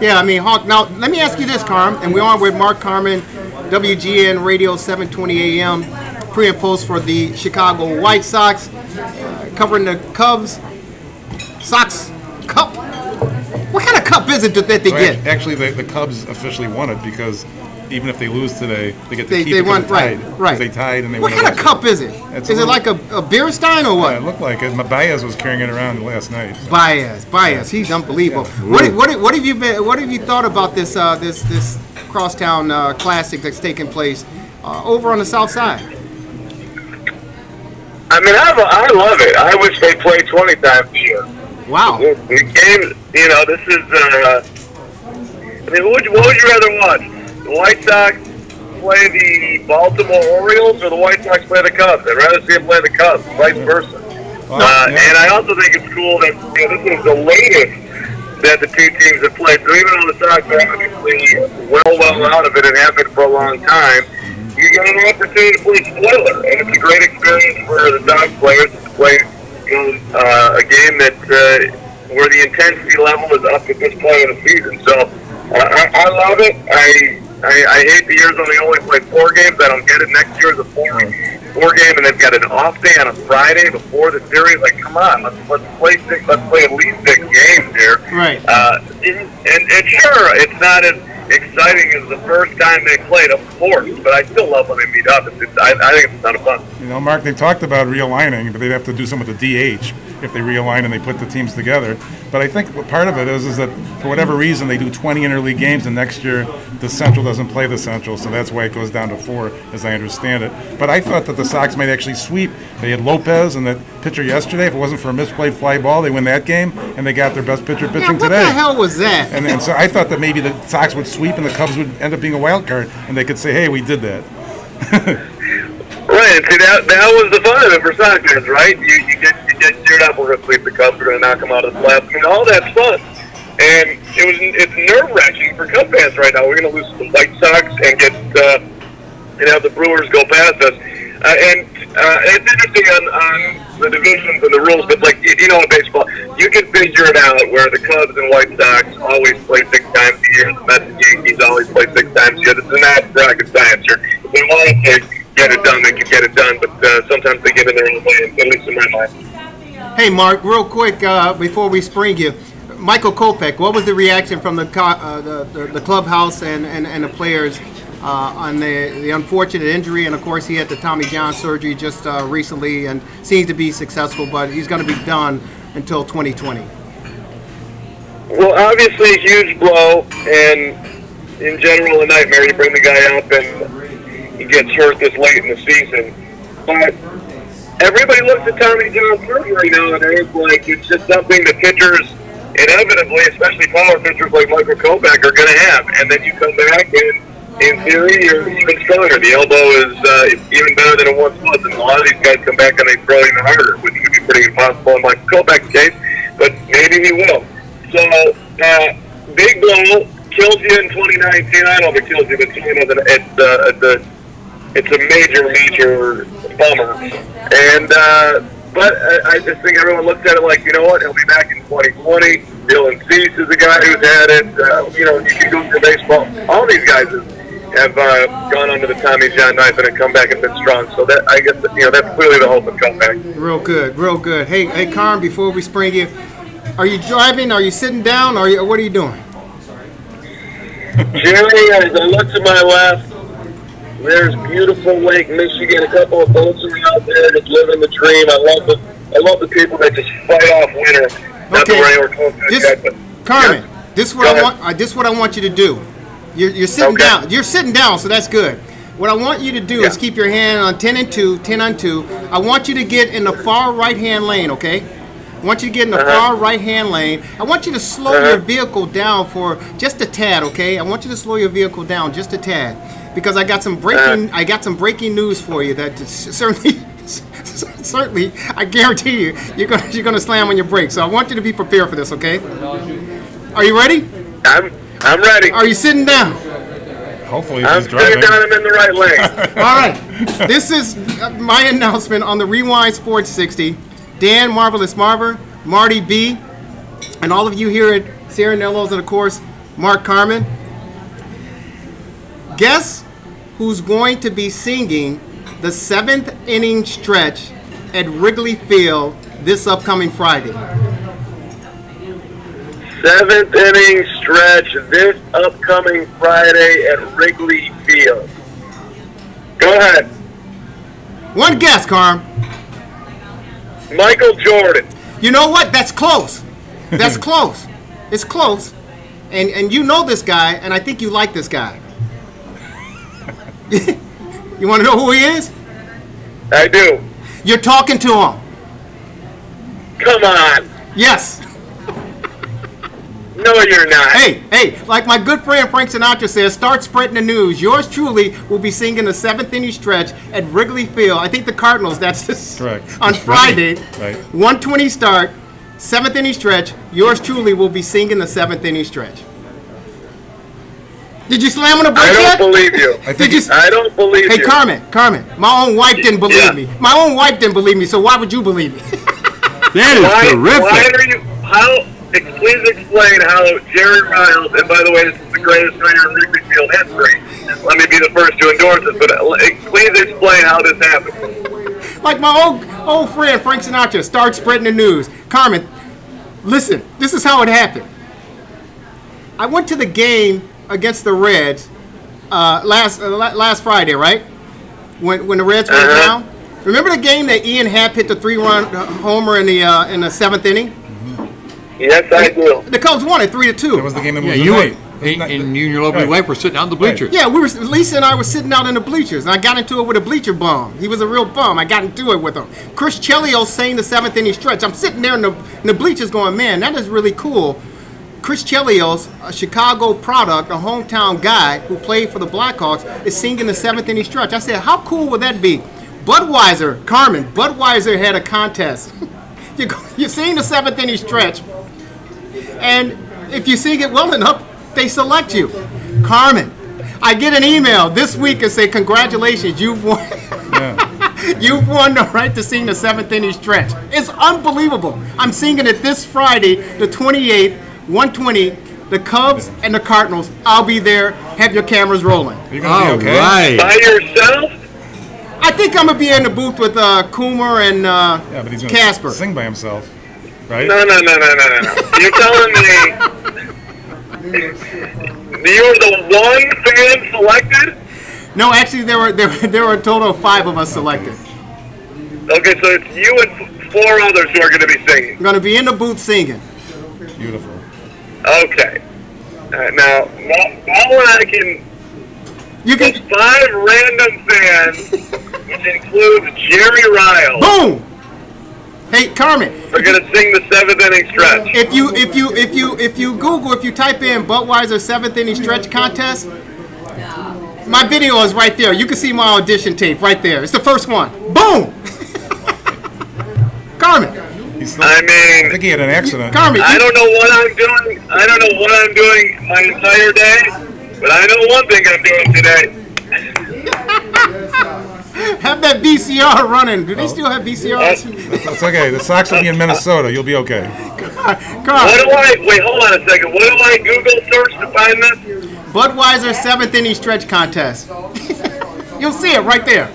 yeah, I mean, Hawk. Now, let me ask you this, Carm, and we're on with Mark Carman, WGN Radio 720 AM, pre and post for the Chicago White Sox, covering the Cubs. Sox Cup. What kind of cup is it that they get? Actually, the Cubs officially won it because even if they lose today, they get to keep it. They won, right. They tied and they won. What kind of cup is it? Is it like a beer stein or what? Yeah, it looked like it. Baez was carrying it around last night. So. Baez, he's unbelievable. Yeah. What have you thought about this this crosstown classic that's taking place over on the south side? I mean, I love it. I wish they played 20 times a year. Wow. The game, you know, this is, I mean, what would you rather watch? The White Sox play the Baltimore Orioles or the White Sox play the Cubs? I'd rather see them play the Cubs, vice versa. And I also think it's cool that, you know, this is the latest that the two teams have played. So even though the Sox are obviously well out of it and have been for a long time, you get an opportunity to play spoiler. And it's a great experience for the Sox players to play a game that where the intensity level is up at this point of the season. So I love it. I hate the years when they only play 4 games. I don't get it. Next year is a 4 game, and they've got an off day on a Friday before the series. Like, come on, let's play at least 6 games here. Right. And sure, it's not as exciting as the first time they played, of course, but I still love when they meet up. I think it's a ton of fun. You know, Mark, they talked about realigning, but they'd have to do something with the DH if they realign and they put the teams together. But I think part of it is that for whatever reason they do 20 interleague games, and next year the Central doesn't play the Central, so that's why it goes down to 4, as I understand it. But I thought that the Sox might actually sweep. They had Lopez and that pitcher yesterday. If it wasn't for a misplayed fly ball, they win that game, and they got their best pitcher pitching today. What the hell was that? And so I thought that maybe the Sox would sweep and the Cubs would end up being a wild card, and they could say, hey, we did that. Right, see, that was the fun of it for Sox fans, right? You you get cheered up, we're going to sweep the Cubs, we're going to knock them out of the playoffs. I mean, all that's fun. And it's nerve-wracking for Cub fans right now. We're going to lose to the White Sox and have the Brewers go past us. It's interesting on the divisions and the rules, but like in baseball, you can figure it out where the Cubs and White Sox always play 6 times a year, the Mets and Yankees always play 6 times a year. This is not rocket science here. If they want to get it done, they can get it done, but sometimes they get in their own way, at least in my mind. Hey, Mark, real quick before we spring you, Michael Kopech, what was the reaction from the clubhouse and the players on the unfortunate injury? And of course, he had the Tommy John surgery just recently and seems to be successful, but he's going to be done until 2020. Well, obviously a huge blow, and in general a nightmare. You bring the guy up and he gets hurt this late in the season. But everybody looks at Tommy John surgery nowadays like it's just something that pitchers inevitably, especially power pitchers like Michael Kopech, are going to have. And then you come back and in theory, you're even stronger. The elbow is even better than it once was, and a lot of these guys come back and they throw even harder, which would be pretty impossible in Michael Kopech's case, but maybe he will. So, big blow, kills you in 2019. I don't know if it kills you, but it's a major bummer. And but I just think everyone looks at it like, you know what, he'll be back in 2020. Dylan Cease is a guy who's had it. You can go through baseball. All these guys have gone under the Tommy John knife and have come back and been strong. So that, I guess, that's clearly the hope of comeback. Real good, real good. Hey, Carm, before we spring you, are you driving? Are you sitting down? Or what are you doing? Jerry, as I look to my left, there's beautiful Lake Michigan. A couple of boats are out there just living the dream. I love the people that just fight off winter. Not Okay. Carmen, this is what I want you to do. You're sitting down. You're sitting down, so that's good. What I want you to do is keep your hand on 10 and 2, 10 on 2. I want you to get in the far right-hand lane, okay? I want you to get in the far right-hand lane. I want you to slow your vehicle down for just a tad, okay? I want you to slow your vehicle down just a tad because I got some breaking news for you that certainly I guarantee you're gonna slam on your brakes. So I want you to be prepared for this, okay? Are you ready? I'm ready. Are you sitting down? Hopefully I'm he's driving. sitting down. I'm in the right lane. All right. This is my announcement on the Rewind Sports 60. Dan, Marvelous Marver, Marty B, and all of you here at Serenello's, and of course, Mark Carmen. Guess who's going to be singing the 7th inning stretch at Wrigley Field this upcoming Friday? 7th inning stretch this upcoming Friday at Wrigley Field. Go ahead. One guess, Carm. Michael Jordan. You know what? That's close. That's close. It's close. And you know this guy, and I think you like this guy. You want to know who he is? I do. You're talking to him. Come on. Yes. No, you're not. Hey, like my good friend Frank Sinatra says, start spreading the news. Yours truly will be singing the 7th inning stretch at Wrigley Field. I think the Cardinals, that's this. Correct. On Friday, right. 1:20 start, 7th inning stretch. Yours truly will be singing the 7th inning stretch. Did you slam on the brakes yet? I don't believe you. I don't believe you. Hey, Carmen, my own wife didn't believe me. My own wife didn't believe me, so why would you believe me? That is terrific. Why are you, please explain how Jerry Riles, and by the way, this is the greatest trainer in Wrigley Field history. Let me be the first to endorse this, but please explain how this happened. Like my old friend Frank Sinatra, start spreading the news. Carmen, listen, this is how it happened. I went to the game against the Reds last Friday, right? When the Reds went down. Remember the game that Ian Happ hit the 3-run homer in the 7th inning? Yes, I do. The Cubs won it 3-2. That was the game that was you and your lovely wife were sitting out in the bleachers. Yeah, Lisa and I were sitting out in the bleachers, and I got into it with a bleacher bum. He was a real bum. I got into it with him. Chris Chelios sang the 7th inning stretch. I'm sitting there in the bleachers going, man, that is really cool. Chris Chelios, a Chicago product, a hometown guy who played for the Blackhawks, is singing the 7th inning stretch. I said, how cool would that be? Budweiser had a contest. You're seeing the 7th inning stretch, and if you sing it well enough, they select you. Carmen, I get an email this week and say, congratulations, you've won. Yeah. You've won the right to sing the 7th inning stretch. It's unbelievable. I'm singing it this Friday, the 28th, 1:20. The Cubs and the Cardinals. I'll be there. Have your cameras rolling. You're gonna be okay? Right. By yourself? I think I'm gonna be in the booth with Coomer and but he's gonna Casper. sing by himself, right? No. You're telling me you're the one fan selected? No, actually, there were a total of 5 of us selected. Okay, so it's you and 4 others who are going to be singing. I'm gonna be in the booth singing. Beautiful. Okay. Now when I can. You can 5 random fans, which includes Jerry Riles. Boom. Hey, Carmen. We're gonna sing the 7th inning stretch. If you Google, if you type in Budweiser 7th inning stretch contest, my video is right there. You can see my audition tape right there. It's the first one. Boom. Carmen. I mean, I think he had an accident. Carmen, I don't know what I'm doing. I don't know what I'm doing my entire day, but I know one thing I'm doing today. Have that VCR running. Do they still have VCRs? That's okay. The Sox will be in Minnesota. You'll be okay. Wait, hold on a second. What do I Google search to find this? Budweiser 7th inning stretch contest. You'll see it right there.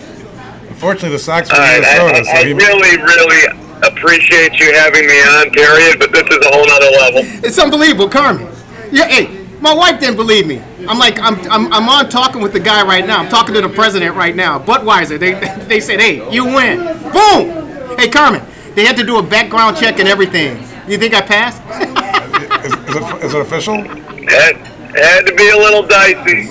Unfortunately, the Sox are All in right, Minnesota. I really appreciate you having me on, period, but this is a whole nother level. It's unbelievable, Carmen. Yeah, hey, my wife didn't believe me. I'm on talking with the guy right now. I'm talking to the president right now. Budweiser, they said, hey, you win. Boom! Hey, Carmen, they had to do a background check and everything. You think I passed? Is it official? It had to be a little dicey.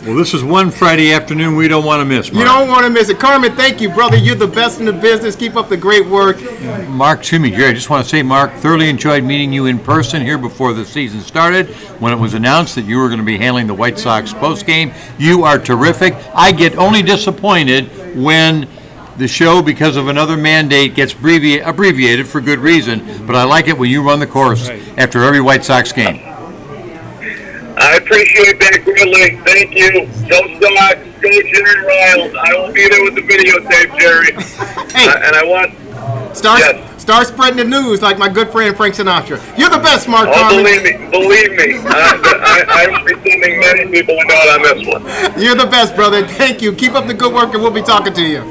Well, this is one Friday afternoon we don't want to miss, Mark. You don't want to miss it. Carmen, thank you, brother. You're the best in the business. Keep up the great work. Mark, Jerry, I just want to say, Mark, thoroughly enjoyed meeting you in person here before the season started. When it was announced that you were going to be handling the White Sox postgame, you are terrific. I get only disappointed when the show, because of another mandate, gets abbreviated for good reason, but I like it when you run the course after every White Sox game. I appreciate that greatly. Thank you. Go Sox. Go Jerry Riles. I will be there with the videotape, Jerry. Hey. And I want... Start spreading the news like my good friend Frank Sinatra. You're the best, Mark Oh, Carmen. believe me. I will be sending many people a note on this one. You're the best, brother. Thank you. Keep up the good work, and we'll be talking to you.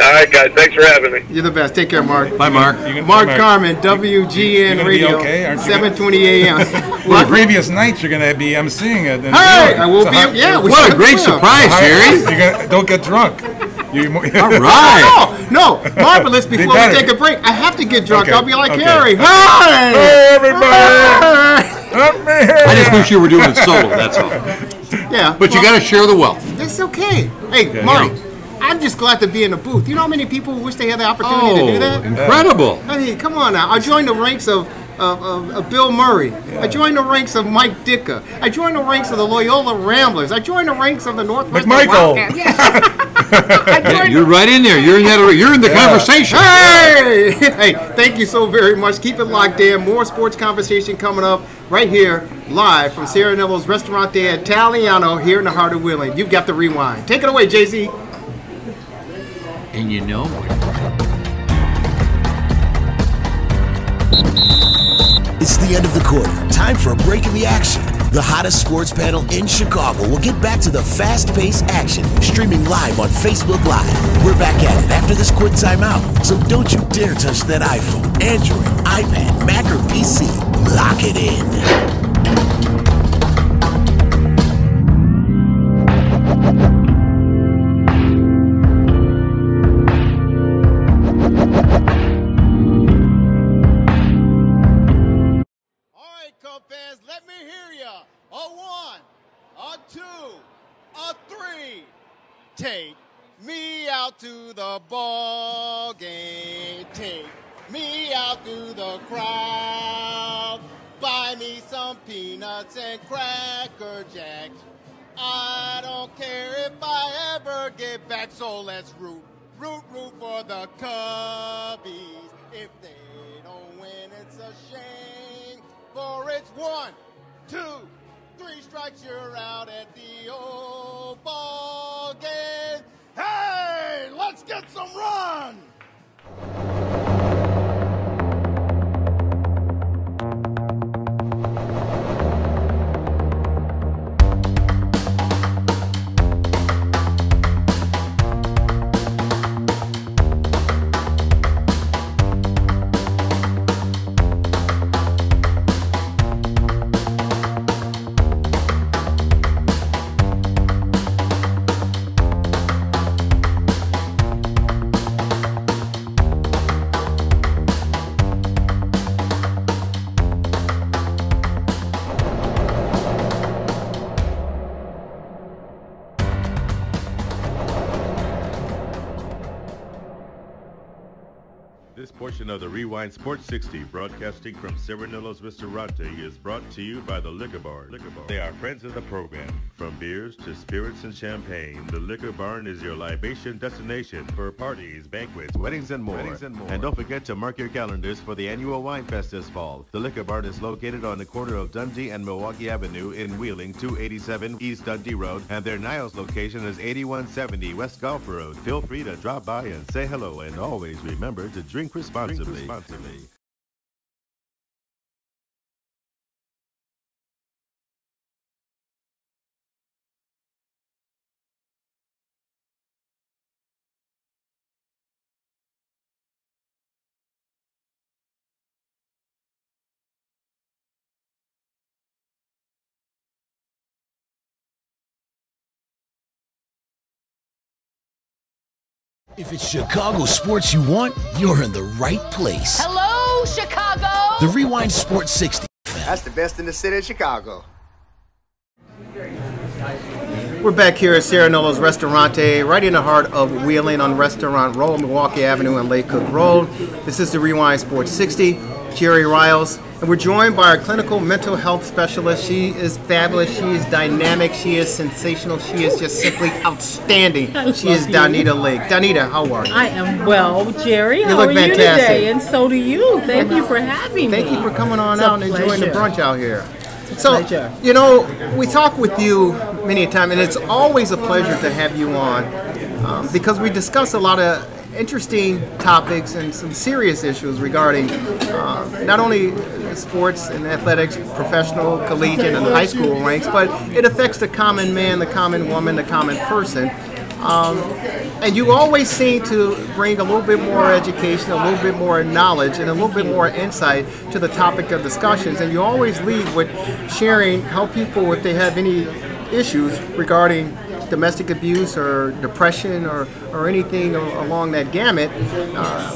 All right, guys. Thanks for having me. You're the best. Take care, Mark. Bye, Mark. Mark Carmen, WGN Radio, okay? 7:20 a.m. Well, the previous nights you're going to be emceeing it. Hey, I will be. Yeah, what a great surprise, Jerry. Don't get drunk. All right. No, marvelous. Before we take a break, I have to get drunk. Okay, I'll be like okay. Harry. Hey, everybody. I just wish you were doing it solo, that's all. Yeah. But you got to share the wealth. It's okay. Hey, Marty, I'm just glad to be in the booth. You know how many people wish they had the opportunity to do that? Incredible. I mean, come on now. I joined the ranks of Bill Murray. I joined the ranks of Mike Ditka. I joined the ranks of the Loyola Ramblers. I joined the ranks of the Northwestern Wildcats. Yeah, you're right in there. You're in the conversation. Hey, thank you so very much. Keep it locked in. More sports conversation coming up right here, live from Sierra Neville's Restaurant de Italiano here in the heart of Wheeling. You've got the rewind. Take it away, Jay-Z. And you know what? It's the end of the quarter. Time for a break in the action. The hottest sports panel in Chicago will get back to the fast-paced action, streaming live on Facebook Live. We're back at it after this quick timeout. So don't you dare touch that iPhone, Android, iPad, Mac, or PC. Lock it in. Let me hear ya. A 1, a 2, a 3. Take me out to the ball game. Take me out to the crowd. Buy me some peanuts and Cracker Jacks. I don't care if I ever get back, so let's root Root for the Cubbies. If they don't win, it's a shame. For it's 1, 2, 3 strikes, you're out at the old ball game. Hey, let's get some run! This portion of the Rewind Sports 60, broadcasting from Serenillos Restaurante, is brought to you by the Liquor Barn. They are friends of the program. From beers to spirits and champagne, the Liquor Barn is your libation destination for parties, banquets, weddings, and more. And don't forget to mark your calendars for the annual Wine Fest this fall. The Liquor Barn is located on the corner of Dundee and Milwaukee Avenue in Wheeling, 287 East Dundee Road, and their Niles location is 8170 West Gulf Road. Feel free to drop by and say hello, and always remember to drink responsibly. If it's Chicago sports you want, you're in the right place. Hello, Chicago! The Rewind Sports 60. That's the best in the city of Chicago. We're back here at Serenillos Restaurante, right in the heart of Wheeling on Restaurant Road, Milwaukee Avenue and Lake Cook Road. This is the Rewind Sports 60, Jerry Riles, and we're joined by our clinical mental health specialist. She is fabulous, she is dynamic, she is sensational, she is just simply outstanding. She is Donita Lake. Donita, how are you? I am well, Jerry. How look are fantastic. You today? And so do you. Thank you for having me. Thank you for coming on It's out a and enjoying the pleasure. brunch out here. So, you know, we talk with you many a time, and it's always a pleasure to have you on because we discuss a lot of interesting topics and some serious issues regarding not only sports and athletics, professional, collegiate, and high school ranks, but it affects the common man, the common woman, the common person. And you always seem to bring a little bit more education, a little bit more knowledge, and a little bit more insight to the topic of discussions. And you always lead with sharing how people, if they have any issues regarding domestic abuse or depression or anything along that gamut,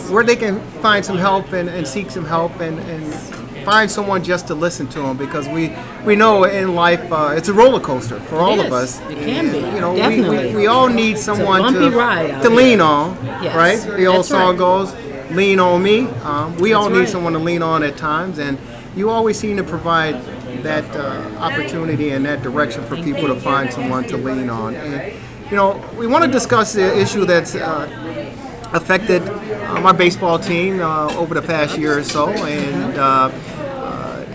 where they can find some help and seek some help and find someone just to listen to them, because we know in life it's a roller coaster for all of us. It can be. You know, Definitely. we all need someone to lean on, Yes. right? The old That's song right. goes, "Lean on me." We all need right. someone to lean on at times, and you always seem to provide that opportunity and that direction for people to find someone to lean on. And you know, we want to discuss the issue that's affected my baseball team over the past year or so, and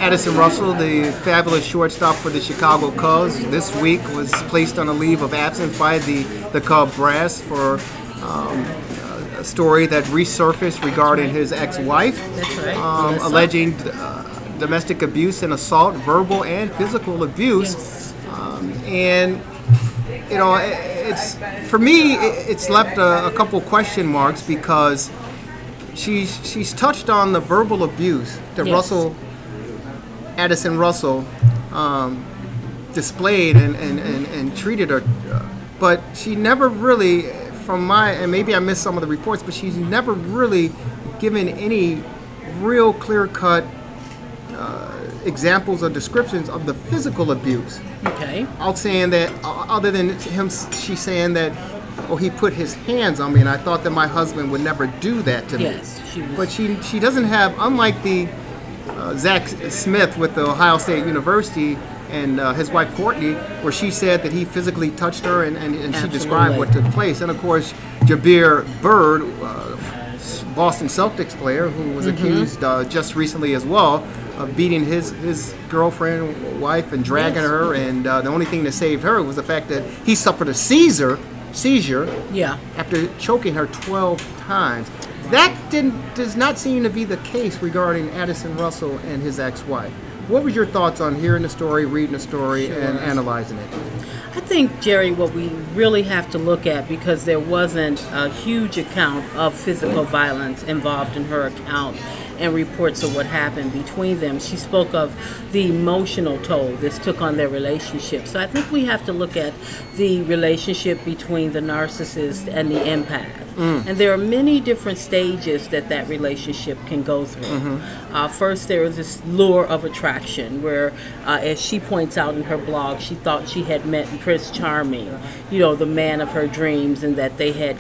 Addison Russell, the fabulous shortstop for the Chicago Cubs, this week was placed on a leave of absence by the Cub brass for a story that resurfaced regarding his ex-wife, alleging domestic abuse and assault, verbal and physical abuse. And you know, it's, for me, it's left a couple question marks, because she's touched on the verbal abuse that Addison Russell displayed and treated her, but she never really, and maybe I missed some of the reports, but she's never really given any real clear-cut examples or descriptions of the physical abuse. Okay. Out saying that, other than him, she's saying that, oh, he put his hands on me, and I thought that my husband would never do that to me. Yes, she was. But she doesn't have, unlike the Zach Smith with the Ohio State University, and his wife Courtney, where she said that he physically touched her, and she described what took place. And of course, Jabir Bird, Boston Celtics player, who was accused just recently as well of beating his girlfriend, wife, and dragging her. And the only thing that saved her was the fact that he suffered a seizure after choking her 12 times. That does not seem to be the case regarding Addison Russell and his ex-wife. What was your thoughts on hearing the story, reading the story, and analyzing it? I think, Jerry, what we really have to look at, because there wasn't a huge account of physical violence involved in her account and reports of what happened between them. She spoke of the emotional toll this took on their relationship. So I think we have to look at the relationship between the narcissist and the empath. And there are many different stages that relationship can go through. First, there is this lure of attraction where, as she points out in her blog, she thought she had met Prince Charming, the man of her dreams, and that they had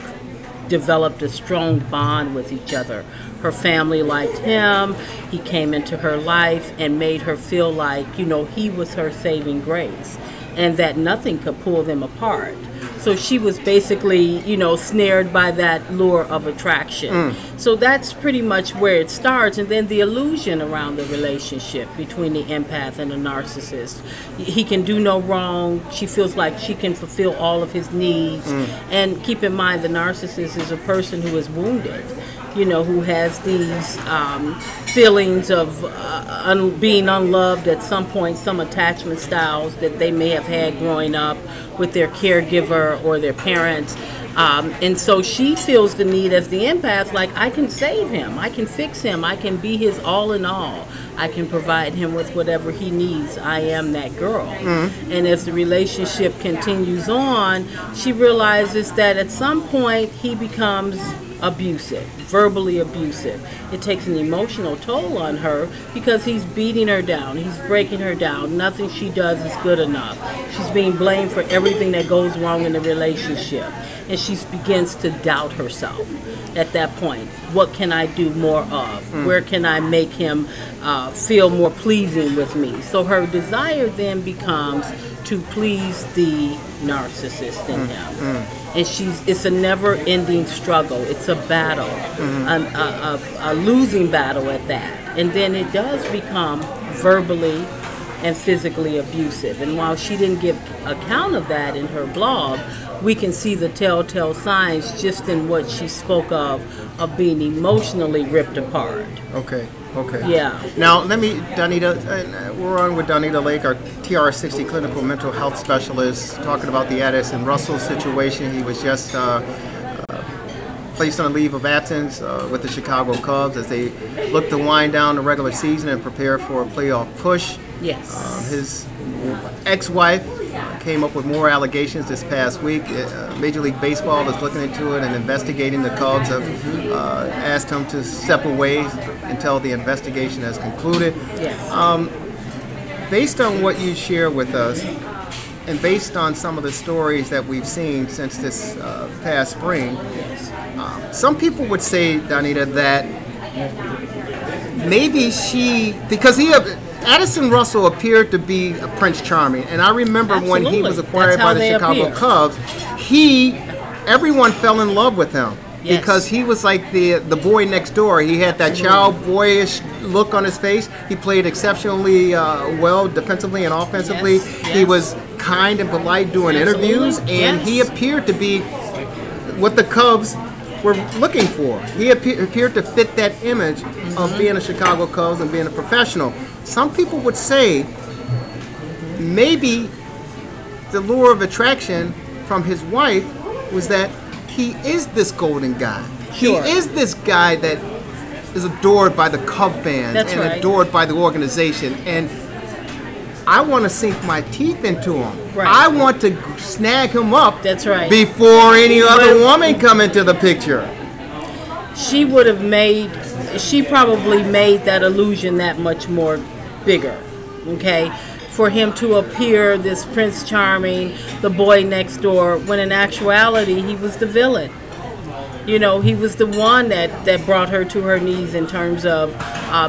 developed a strong bond with each other. Her family liked him. He came into her life and made her feel like, he was her saving grace, and that nothing could pull them apart. So she was basically, snared by that lure of attraction. So that's pretty much where it starts. And then the illusion around the relationship between the empath and the narcissist. He can do no wrong. She feels like she can fulfill all of his needs. And keep in mind, the narcissist is a person who is wounded, who has these feelings of being unloved at some point, some attachment styles that they may have had growing up with their caregiver or their parents. And so she feels the need as the empath, like, I can save him, I can fix him, I can be his all in all. I can provide him with whatever he needs. I am that girl. And as the relationship continues on, she realizes that at some point he becomes abusive, verbally abusive. It takes an emotional toll on her because he's beating her down, he's breaking her down. Nothing she does is good enough. She's being blamed for everything that goes wrong in the relationship, and she begins to doubt herself at that point. What can I do more of? Where can I make him feel more pleasing with me? So her desire then becomes to please the narcissist in him. And it's a never-ending struggle. It's a battle, a losing battle at that. And then it does become verbally and physically abusive. And while she didn't give account of that in her blog, we can see the telltale signs just in what she spoke of being emotionally ripped apart. Okay. Yeah. Now, let me, Donita, we're on with Donita Lake, our TR60 clinical mental health specialist, talking about the Addison Russell situation. He was just placed on a leave of absence with the Chicago Cubs as they look to wind down the regular season and prepare for a playoff push. Yes. His ex-wife came up with more allegations this past week. Major League Baseball is looking into it and investigating. The Cubs have asked him to step away until the investigation has concluded. Yes. Based on what you share with us, and based on some of the stories that we've seen since this past spring, some people would say, Donita, that maybe because Addison Russell appeared to be a Prince Charming, and I remember when he was acquired by the Chicago Cubs, everyone fell in love with him. Yes. Because he was like the boy next door. He had that child boyish look on his face. He played exceptionally well defensively and offensively. Yes. He was kind and polite doing interviews, and he appeared to be what the Cubs were looking for. He appeared to fit that image of being a Chicago Cubs and being a professional. Some people would say maybe the lure of attraction from his wife was that he is this golden guy. Sure. He is this guy that is adored by the Cub fans adored by the organization. And I want to sink my teeth into him. Right. I want to snag him up. That's right. Before any other woman come into the picture. She probably made that illusion that much more bigger. Okay? For him to appear this Prince Charming, the boy next door, when in actuality he was the villain. You know, he was the one that brought her to her knees in terms of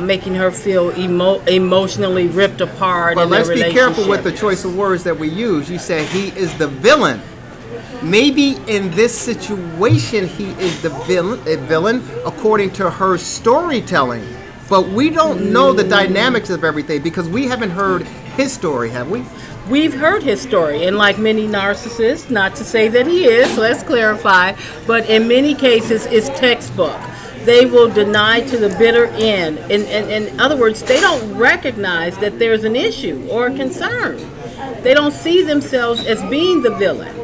making her feel emotionally ripped apart. But in let's their be careful relationship. with the choice of words that we use. You say he is the villain. Maybe in this situation he is the villain according to her storytelling. But we don't know the dynamics of everything because we haven't heard his story, have we? We've heard his story, and like many narcissists, not to say that he is, let's clarify, but in many cases it's textbook. They will deny to the bitter end. In other words, they don't recognize that there's an issue or a concern. They don't see themselves as being the villain.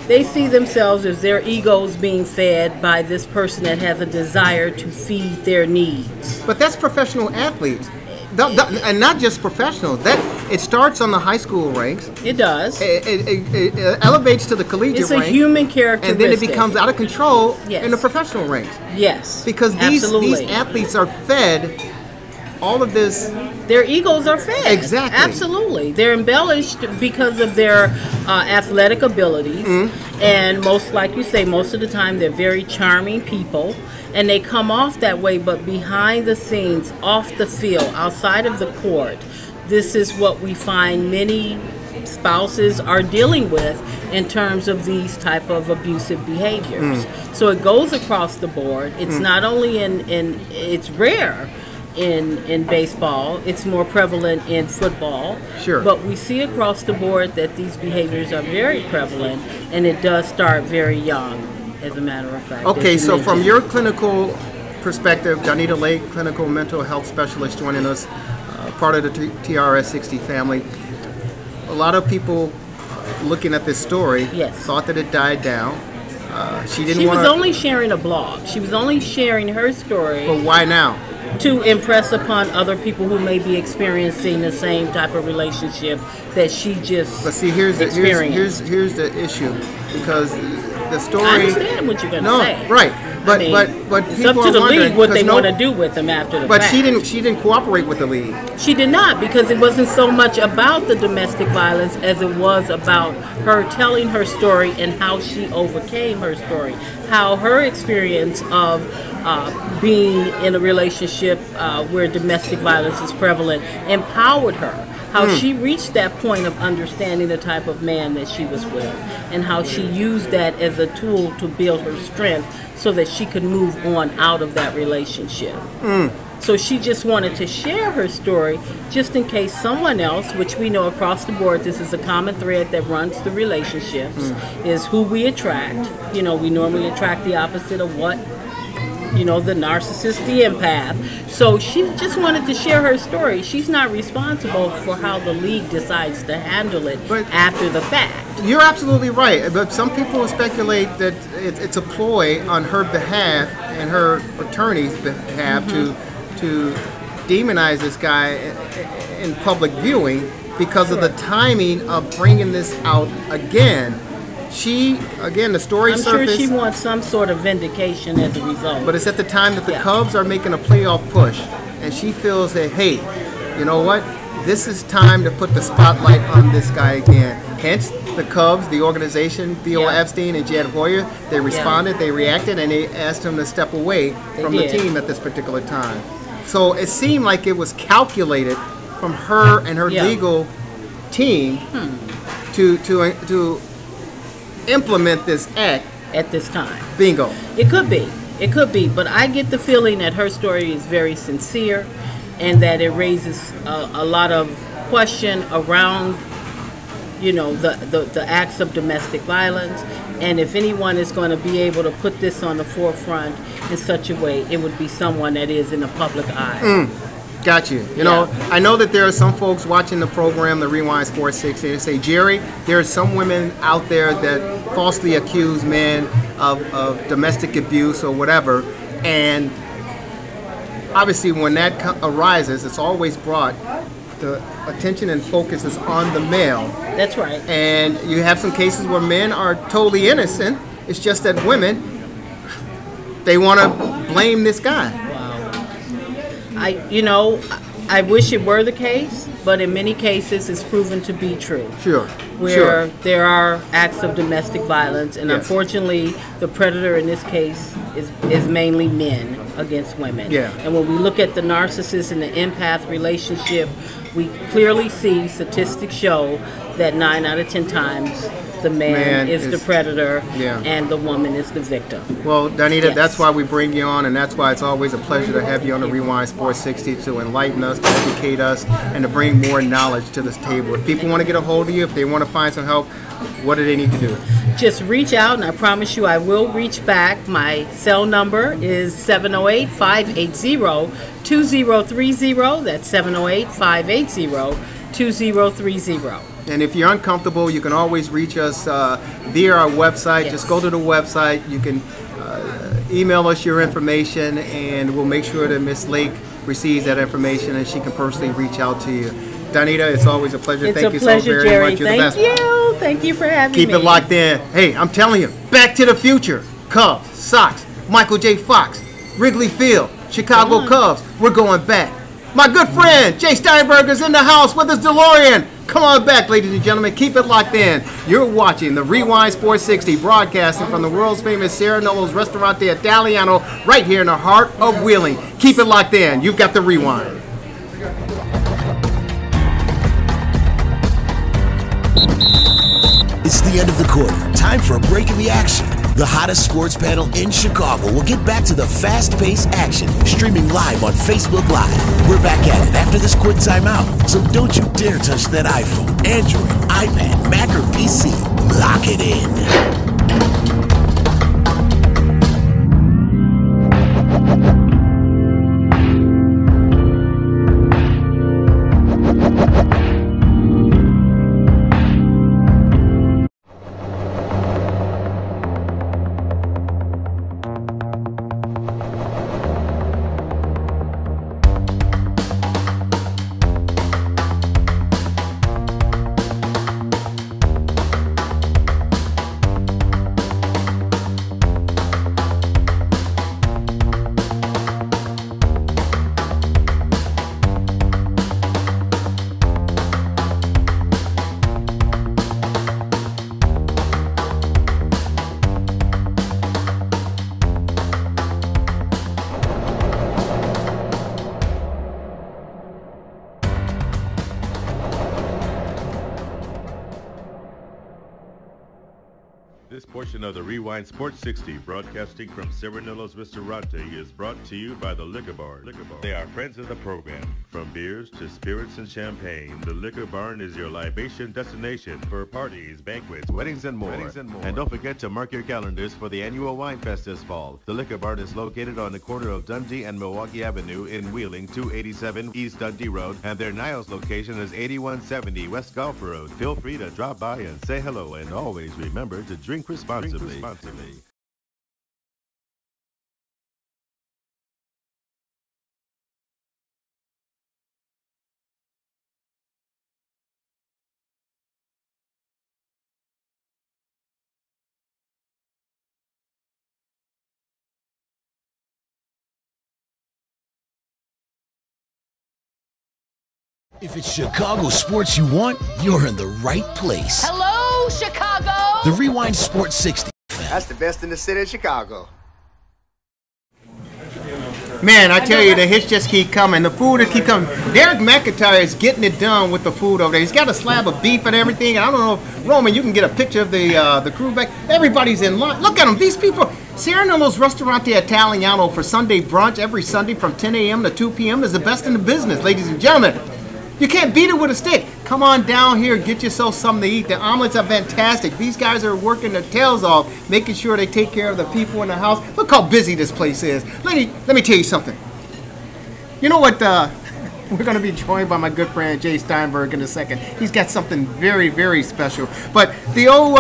They see themselves as their egos being fed by this person that has a desire to feed their needs. But that's professional athletes. And not just professionals. That it starts on the high school ranks. It does. It elevates to the collegiate ranks. It's a human characteristic. And then it becomes out of control Yes. in the professional ranks. Yes. Because these athletes are fed all of this. Their egos are fed. Exactly. Absolutely. They're embellished because of their athletic abilities. And most, like you say, most of the time they're very charming people. And they come off that way, but behind the scenes, off the field, outside of the court, this is what we find many spouses are dealing with in terms of these type of abusive behaviors. So it goes across the board. It's not only it's rare in baseball, it's more prevalent in football. Sure. But we see across the board that these behaviors are very prevalent, and it does start very young. As a matter of fact. Okay, so from your clinical perspective, Donita Lake, clinical mental health specialist joining us, part of the TRS 60 family. A lot of people looking at this story thought that it died down. She was only sharing a blog. She was only sharing her story. But why now? To impress upon other people who may be experiencing the same type of relationship that she just But see, here's the issue, because the story. I understand what you're going to say. Right, but but it's people up to the are wondering league what they want to do with them after the fact. But she didn't cooperate with the league. She did not, because it wasn't so much about the domestic violence as it was about her telling her story and how she overcame her story, how her experience of being in a relationship where domestic violence is prevalent empowered her. How she reached that point of understanding the type of man that she was with, and how she used that as a tool to build her strength so that she could move on out of that relationship. So she just wanted to share her story just in case someone else, which we know across the board, this is a common thread that runs through relationships, is who we attract. You know, we normally attract the opposite of what, you know, the narcissist, the empath. So she just wanted to share her story. She's not responsible for how the league decides to handle it after the fact. You're absolutely right, but some people speculate that it's a ploy on her behalf and her attorney's behalf to demonize this guy in public viewing because of the timing of bringing this out again. The story surfaced. I'm sure she wants some sort of vindication as a result. But it's at the time that the Cubs are making a playoff push, and she feels that, hey, you know what? This is time to put the spotlight on this guy again. Hence, the Cubs, the organization, Theo Epstein and Jed Hoyer, they responded, they reacted, and they asked him to step away from the team at this particular time. So it seemed like it was calculated from her and her legal team to implement this act at this time. Bingo. It could be, but I get the feeling that her story is very sincere and that it raises a lot of question around, you know, the acts of domestic violence. And if anyone is going to be able to put this on the forefront in such a way, it would be someone that is in the public eye. Got you. You know, I know that there are some folks watching the program, the Rewind Sports 60, and say, Jerry, there are some women out there that falsely accuse men of domestic abuse or whatever, and obviously when that arises, it's always brought, the attention and focus is on the male. That's right. And you have some cases where men are totally innocent, it's just that women, they want to blame this guy. You know, I wish it were the case, but in many cases it's proven to be true. Sure. Where there are acts of domestic violence, and unfortunately the predator in this case is mainly men against women. Yeah. And when we look at the narcissist and the empath relationship, we clearly see statistics show that 9 out of 10 times the man is the predator and the woman is the victim. Well, Donita, that's why we bring you on, and that's why it's always a pleasure to have you on the Rewind Sports 60 to enlighten us, to educate us, and to bring more knowledge to this table. If people want to get a hold of you, if they want to find some help, what do they need to do? Just reach out, and I promise you I will reach back. My cell number is 708-580-2030. That's 708-580-2030. And if you're uncomfortable, you can always reach us via our website. Just go to the website. You can email us your information, and we'll make sure that Miss Lake receives that information, and she can personally reach out to you. Donita, it's always a pleasure. It's Thank you so very Jerry. much. You're the best. Thank you. Thank you for having me. Keep it locked in. Hey, I'm telling you, Back to the Future, Cubs, Sox, Michael J. Fox, Wrigley Field, Chicago Cubs. We're going back. My good friend Jay Steinberg is in the house with his DeLorean. Come on back, ladies and gentlemen. Keep it locked in. You're watching the Rewind Sports 60, broadcasting from the world's famous Serenello's Ristorante Italiano, right here in the heart of Wheeling. Keep it locked in. You've got the Rewind. It's the end of the quarter. Time for a break in the action. The hottest sports panel in Chicago will get back to the fast-paced action, streaming live on Facebook Live. We're back at it after this quick timeout, so don't you dare touch that iPhone, Android, iPad, Mac, or PC. Lock it in. This portion of the Rewind Sports 60, broadcasting from Serenello's Ristorante, is brought to you by the Liquor Barn. They are friends of the program. From beers to spirits and champagne, the Liquor Barn is your libation destination for parties, banquets, weddings, and more. And don't forget to mark your calendars for the annual Wine Fest this fall. The Liquor Barn is located on the corner of Dundee and Milwaukee Avenue in Wheeling, 287 East Dundee Road, and their Niles location is 8170 West Gulf Road. Feel free to drop by and say hello, and always remember to drink responsibly. If it's Chicago sports you want, you're in the right place. Hello, Chicago! The Rewind Sports 60. That's the best in the city of Chicago. Man, I tell you, the hits just keep coming. The food just keep coming. Derek McIntyre is getting it done with the food over there. He's got a slab of beef and everything. I don't know if, Roman, you can get a picture of the crew back. Everybody's in line. Look at them. These people. Serenello's Ristorante Italiano for Sunday brunch every Sunday from 10 a.m. to 2 p.m. is the best in the business, ladies and gentlemen. You can't beat it with a stick. Come on down here, get yourself something to eat. The omelets are fantastic. These guys are working their tails off, making sure they take care of the people in the house. Look how busy this place is. Let me tell you something. You know what? We're going to be joined by my good friend Jay Steinberg in a second. He's got something very, very special. But the old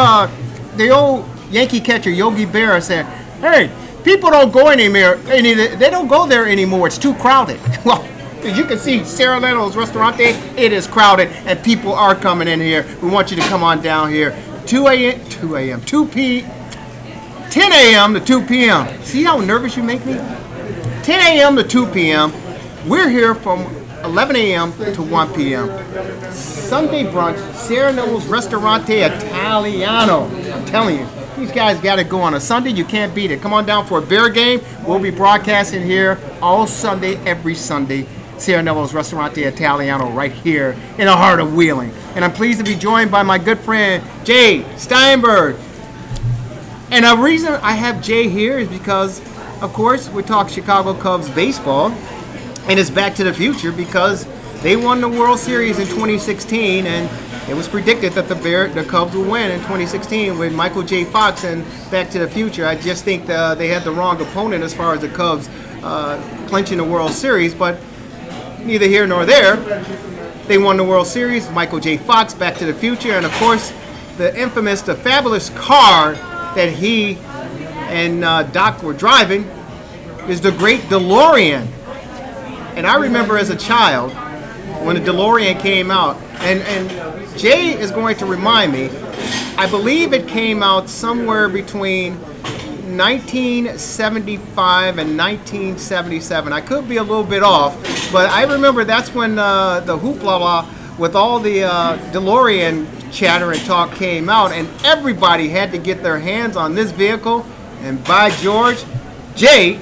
Yankee catcher Yogi Berra said, "Hey, people don't go anywhere. They don't go there anymore. It's too crowded." Well, as you can see, Serenello's Ristorante, it is crowded, and people are coming in here. We want you to come on down here. 10 a.m. to 2 p.m. See how nervous you make me? 10 a.m. to 2 p.m. We're here from 11 a.m. to 1 p.m. Sunday brunch, Serenello's Ristorante Italiano. I'm telling you, these guys got to go on a Sunday. You can't beat it. Come on down for a Bear game. We'll be broadcasting here all Sunday, every Sunday. Serenello's Ristorante Italiano right here in the heart of Wheeling. And I'm pleased to be joined by my good friend, Jay Steinberg. And the reason I have Jay here is because, of course, we talk Chicago Cubs baseball, and it's back to the future because they won the World Series in 2016, and it was predicted that the Cubs would win in 2016 with Michael J. Fox and Back to the Future. I just think they had the wrong opponent as far as the Cubs clinching the World Series, but neither here nor there. They won the World Series, Michael J. Fox, Back to the Future, and of course, the fabulous car that he and Doc were driving is the great DeLorean. And I remember as a child when the DeLorean came out, and Jay is going to remind me, I believe it came out somewhere between 1975 and 1977. I could be a little bit off, but I remember that's when the hoopla with all the DeLorean chatter and talk came out, and everybody had to get their hands on this vehicle. And by George, Jay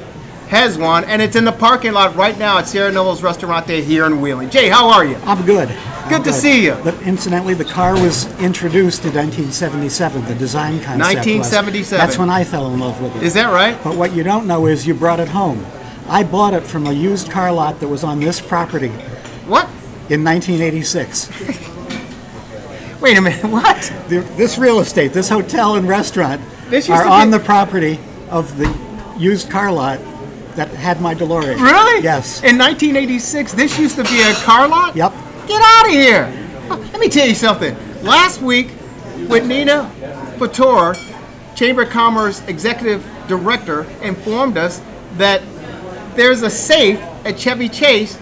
has one, and it's in the parking lot right now at Serenello's Ristorante here in Wheeling. Jay, how are you? I'm good. Good to see you. Incidentally, the car was introduced in 1977, the design concept 1977. That's when I fell in love with it. Is that right? But what you don't know is you brought it home. I bought it from a used car lot that was on this property. What? In 1986. Wait a minute, what? This real estate, this hotel and restaurant are on the property of the used car lot that had my DeLorean. Really? Yes. In 1986, this used to be a car lot? Yep. Get out of here. Let me tell you something. Last week, with Nina Fator, Chamber of Commerce Executive Director, informed us that there's a safe at Chevy Chase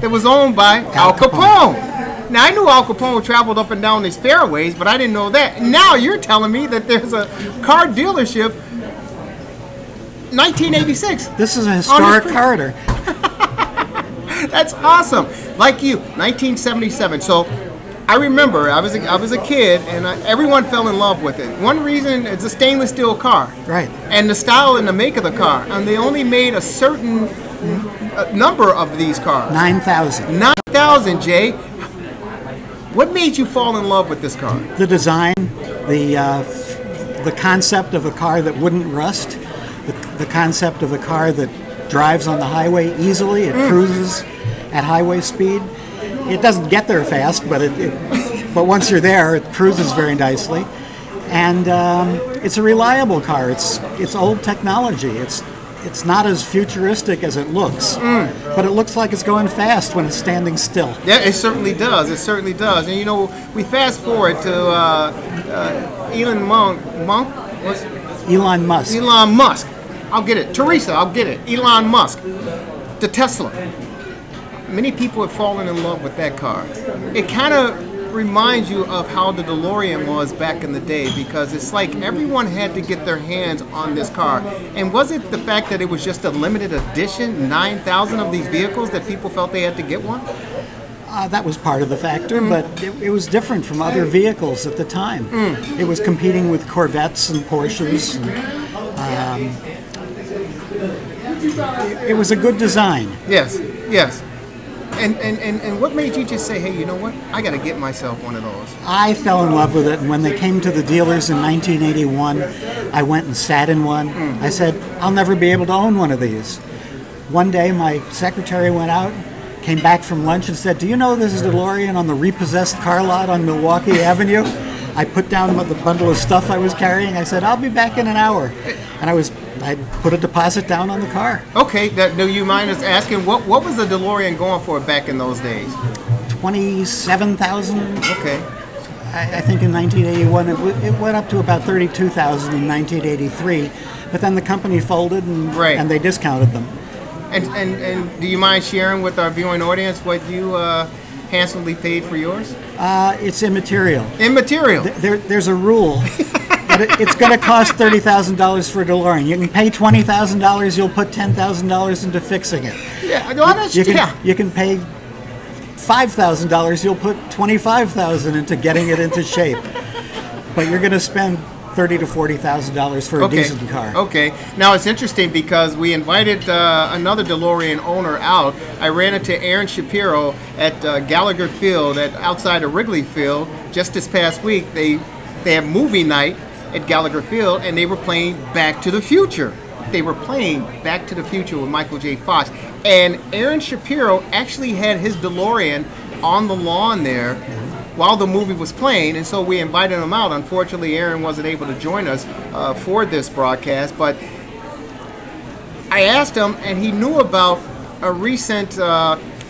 that was owned by Al Capone. Now, I knew Al Capone traveled up and down these fairways, but I didn't know that. Now you're telling me that there's a car dealership 1986. This is a historic corridor. That's awesome. Like you, 1977. So I remember I was a kid, and everyone fell in love with it. One reason, it's a stainless steel car. Right. And the style and the make of the car. And they only made a certain number of these cars. 9,000. 9,000, Jay. What made you fall in love with this car? The design, the concept of a car that wouldn't rust, the concept of a car that drives on the highway easily, it cruises at highway speed. It doesn't get there fast, but but once you're there, it cruises very nicely. And it's a reliable car. It's old technology. It's not as futuristic as it looks, but it looks like it's going fast when it's standing still. Yeah, it certainly does. It certainly does. And you know, we fast forward to Elon Musk. Elon Musk. I'll get it. Teresa, I'll get it. Elon Musk. The Tesla. Many people have fallen in love with that car. It kind of reminds you of how the DeLorean was back in the day, because it's like everyone had to get their hands on this car. And was it the fact that it was just a limited edition, 9,000 of these vehicles, that people felt they had to get one? That was part of the factor, but it was different from other vehicles at the time. It was competing with Corvettes and Porsches. It was a good design. Yes, yes. And what made you just say, hey, you know what? I got to get myself one of those. I fell in love with it, and when they came to the dealers in 1981, I went and sat in one. I said, I'll never be able to own one of these. One day, my secretary went out, came back from lunch and said, do you know this is DeLorean on the repossessed car lot on Milwaukee Avenue? I put down the bundle of stuff I was carrying. I said, I'll be back in an hour. And I put a deposit down on the car. Okay, do you mind us asking, what was the DeLorean going for back in those days? $27,000. Okay. I think in 1981 it went up to about $32,000 in 1983, but then the company folded and they discounted them. And do you mind sharing with our viewing audience what you handsomely paid for yours? It's immaterial. Immaterial. There's a rule. It's going to cost $30,000 for a DeLorean. You can pay $20,000. You'll put $10,000 into fixing it. Yeah, no, you can pay $5,000, you'll put $25,000 into getting it into shape. But you're going to spend $30,000 to $40,000 for a decent car. Okay. Now it's interesting because we invited another DeLorean owner out. I ran into Aaron Shapiro at Gallagher Field outside of Wrigley Field just this past week. They had movie night at Gallagher Field, and they were playing Back to the Future. They were playing Back to the Future with Michael J. Fox. And Aaron Shapiro actually had his DeLorean on the lawn there while the movie was playing, and so we invited him out. Unfortunately, Aaron wasn't able to join us for this broadcast, but I asked him, and he knew about a recent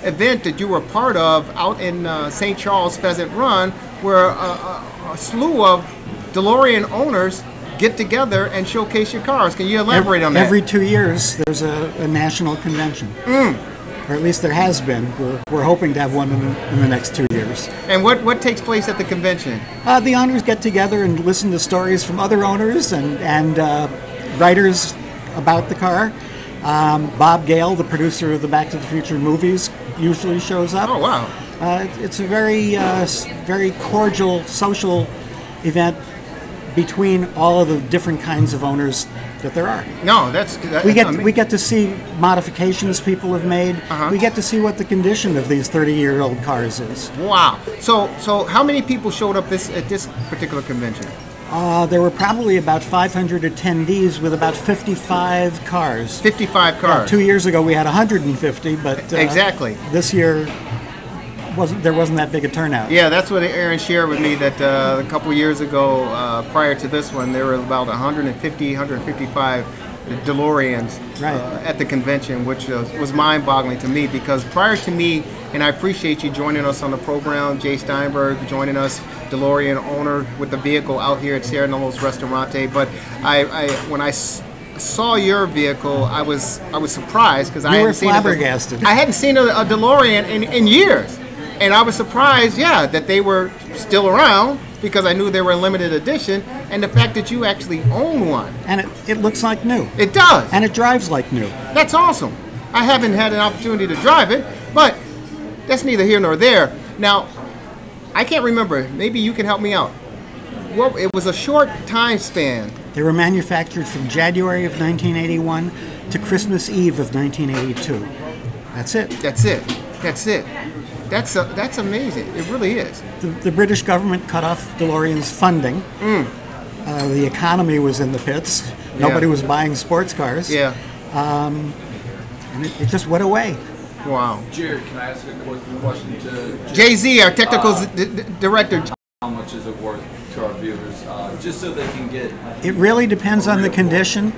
event that you were part of out in St. Charles Pheasant Run, where a slew of DeLorean owners get together and showcase your cars. Can you elaborate on that? Every 2 years, there's a national convention. Or at least there has been. We're hoping to have one in the next 2 years. And what takes place at the convention? The owners get together and listen to stories from other owners and writers about the car. Bob Gale, the producer of the Back to the Future movies, usually shows up. Oh, wow. It's a very cordial, social event between all of the different kinds of owners that there are. No, we get to see modifications people have made. We get to see what the condition of these 30-year-old cars is. Wow. So how many people showed up at this particular convention? There were probably about 500 attendees with about 55 cars. 55 cars. 2 years ago we had 150, but exactly. This year there wasn't that big a turnout. Yeah, that's what Aaron shared with me, that a couple years ago, prior to this one, there were about 155 DeLoreans at the convention, which was mind-boggling to me, because prior to me, and I appreciate you joining us on the program, Jay Steinberg joining us, DeLorean owner with the vehicle out here at Serenello's Restaurante, but when I saw your vehicle, I was surprised, because I hadn't seen a DeLorean in years. And I was surprised, that they were still around, because I knew they were a limited edition, and the fact that you actually own one. And it looks like new. It does. And it drives like new. That's awesome. I haven't had an opportunity to drive it, but that's neither here nor there. Now, I can't remember. Maybe you can help me out. Well, it was a short time span. They were manufactured from January of 1981 to Christmas Eve of 1982. That's it. That's it. That's it. That's amazing. It really is. The British government cut off DeLorean's funding. The economy was in the pits. Nobody was buying sports cars. Yeah. And it just went away. Wow. Jared, can I ask a quick question to Jay-Z, our technical director? How much is it worth to our viewers, just so they can get... It really depends on the condition.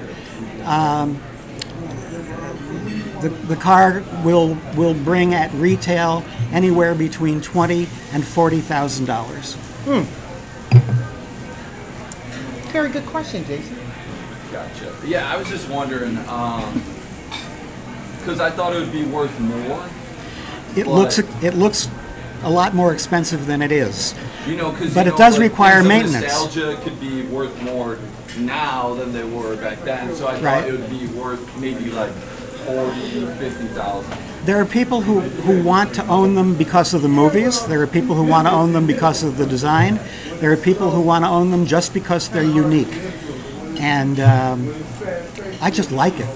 The car will bring at retail anywhere between $20,000 and $40,000. Very good question, Jason. Gotcha. Yeah, I was just wondering, because I thought it would be worth more. It looks a lot more expensive than it is. But it does require maintenance. Nostalgia could be worth more now than they were back then, so I thought it would be worth maybe like $40,000, $50,000. There are people who want to own them because of the movies. There are people who want to own them because of the design. There are people who want to own them just because they're unique. And I just like it.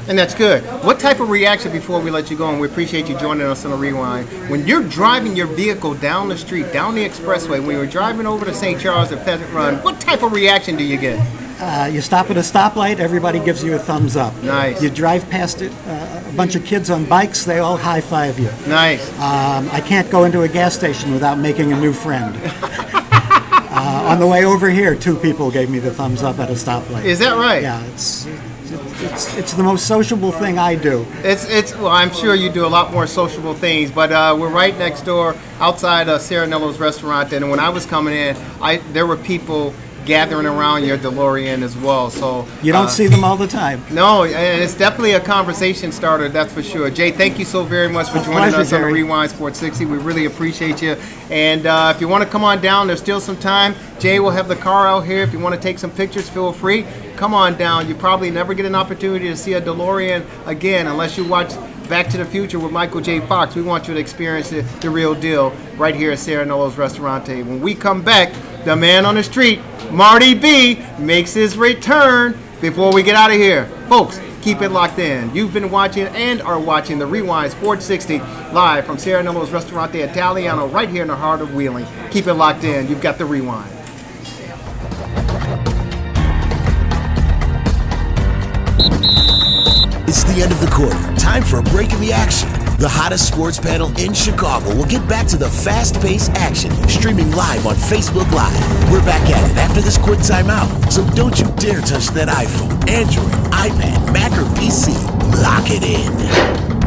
And that's good. What type of reaction, before we let you go, and we appreciate you joining us on the Rewind, when you're driving your vehicle down the street, down the expressway, when you're driving over to St. Charles at Pheasant Run, what type of reaction do you get? You stop at a stoplight, everybody gives you a thumbs up. Nice. You drive past it, a bunch of kids on bikes, they all high-five you. Nice. I can't go into a gas station without making a new friend. On the way over here, 2 people gave me the thumbs up at a stoplight. Is that right? Yeah, it's the most sociable thing I do. Well, I'm sure you do a lot more sociable things, but we're right next door outside Serenello's Restaurant, and when I was coming in, there were people gathering around your DeLorean as well. So you don't see them all the time. No, and it's definitely a conversation starter, that's for sure. Jay, thank you so very much for joining us on the Rewind Sports 60. We really appreciate you. And if you want to come on down, there's still some time. Jay will have the car out here. If you want to take some pictures, feel free. Come on down. You probably never get an opportunity to see a DeLorean again unless you watch Back to the Future with Michael J. Fox. We want you to experience the real deal right here at Serenello's Restaurante. When we come back, the man on the street, Marty B, makes his return before we get out of here. Folks, keep it locked in. You've been watching and are watching the Rewind Sports 60 live from Serenello's Restaurante Italiano right here in the heart of Wheeling. Keep it locked in. You've got the Rewind. It's the end of the quarter. Time for a break in the action. The hottest sports panel in Chicago will get back to the fast-paced action, streaming live on Facebook Live. We're back at it after this quick timeout. So don't you dare touch that iPhone, Android, iPad, Mac, or PC. Lock it in.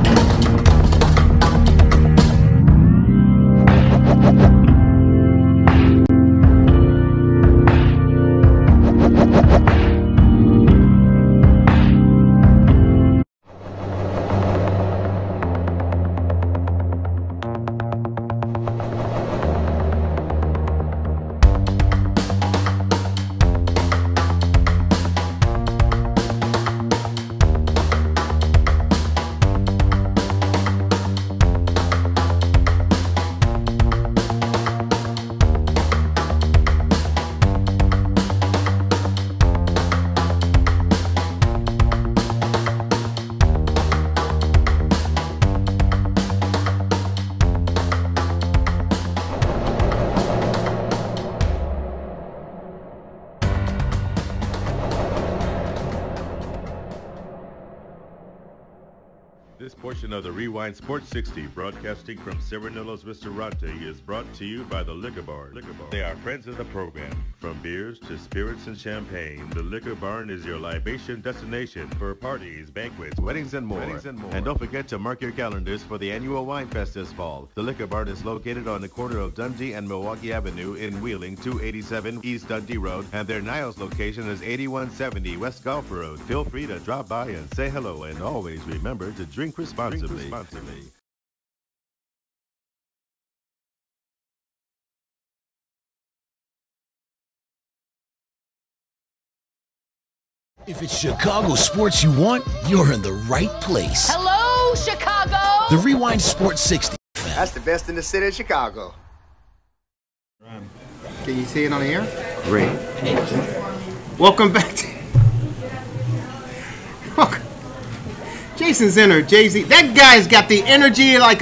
This portion of the Rewind Sports 60, broadcasting from Serenello's Restaurante, is brought to you by the Liquor Barn. They are friends of the program. From beers to spirits and champagne, the Liquor Barn is your libation destination for parties, banquets, weddings, and more. And don't forget to mark your calendars for the annual Wine Fest this fall. The Liquor Barn is located on the corner of Dundee and Milwaukee Avenue in Wheeling, 287 East Dundee Road, and their Niles location is 8170 West Gulf Road. Feel free to drop by and say hello, and always remember to drink responsibly. If it's Chicago sports you want, you're in the right place. Hello, Chicago! The Rewind Sports 60. That's the best in the city of Chicago. Can you see it on the air? Great. Welcome back to... Jason Zinner, Jay-Z. That guy's got the energy like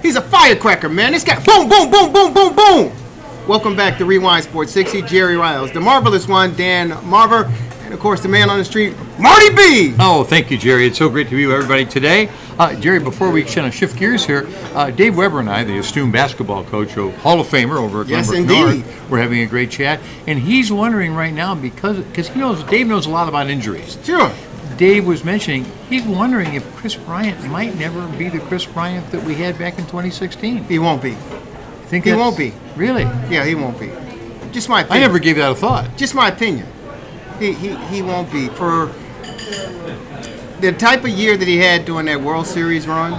he's a firecracker, man. This guy, boom, boom, boom, boom, boom, boom. Welcome back to Rewind Sports 60, Jerry Riles. The marvelous one, Dan Marver. And, of course, the man on the street, Marty B. Oh, thank you, Jerry. It's so great to be with everybody today. Jerry, before we kind of shift gears here, Dave Weber and I, the esteemed basketball coach, a Hall of Famer over at Glenbrook North, we're having a great chat. And he's wondering right now, because Dave knows a lot about injuries. Sure. Dave was mentioning, he's wondering if Chris Bryant might never be the Chris Bryant that we had back in 2016. He won't be. Think he won't be. Really? Yeah, he won't be. Just my opinion. I never gave that a thought. Just my opinion. He won't be. For the type of year that he had during that World Series run,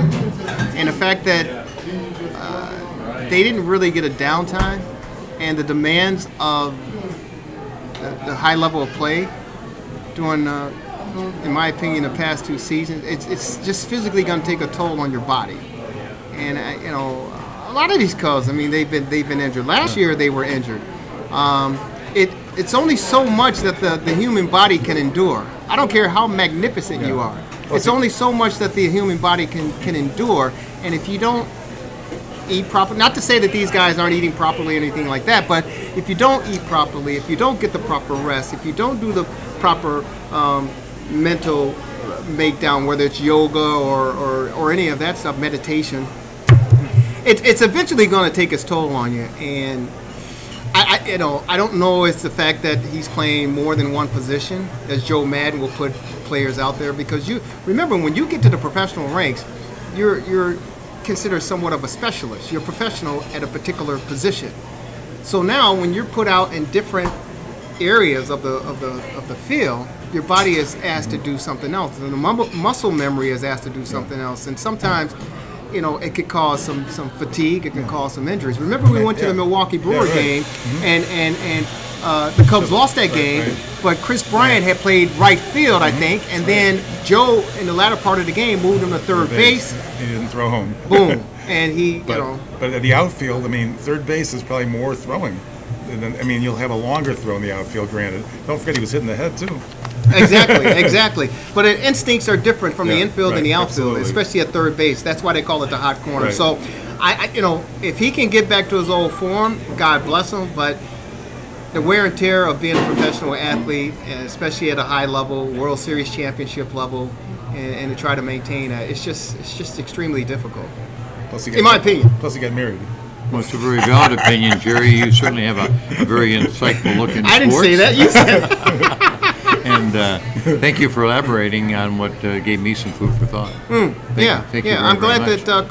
and the fact that they didn't really get a downtime, and the demands of the high level of play during, in my opinion, the past two seasons, it's just physically going to take a toll on your body. And a lot of these Cubs, I mean, they've been injured. Last year they were injured. It's only so much that the human body can endure. I don't care how magnificent you are. It's only so much that the human body can endure. And if you don't eat properly, not to say that these guys aren't eating properly or anything like that, but if you don't eat properly, if you don't get the proper rest, if you don't do the proper mental make-down, whether it's yoga or any of that stuff, meditation, it's eventually going to take its toll on you. And I don't know it's the fact that he's playing more than one position, as Joe Madden will put players out there, because you remember when you get to the professional ranks, you're considered somewhat of a specialist. You're a professional at a particular position. So now when you're put out in different areas of the field, your body is asked to do something else, and the muscle memory is asked to do something else, and sometimes it could cause some fatigue. It could cause some injuries. Remember, we went to the Milwaukee Brewer game, and the Cubs lost that game, but Chris Bryant had played right field, I think, and then Joe, in the latter part of the game, moved him to third base. He didn't throw home. Boom. And he, but at the outfield, I mean, third base is probably more throwing. I mean, you'll have a longer throw in the outfield, granted. Don't forget he was hitting the head, too. Exactly. But instincts are different from the infield and the outfield, especially at third base. That's why they call it the hot corner. Right. So, if he can get back to his old form, God bless him. But the wear and tear of being a professional athlete, and especially at a high level, World Series championship level, and to try to maintain that, it's just extremely difficult. In my opinion. Plus, he got married. Well, it's a very valid opinion, Jerry. You certainly have a very insightful look into sports. I didn't say that. You said it. And thank you for elaborating on what gave me some food for thought. Thank you I'm glad very much. that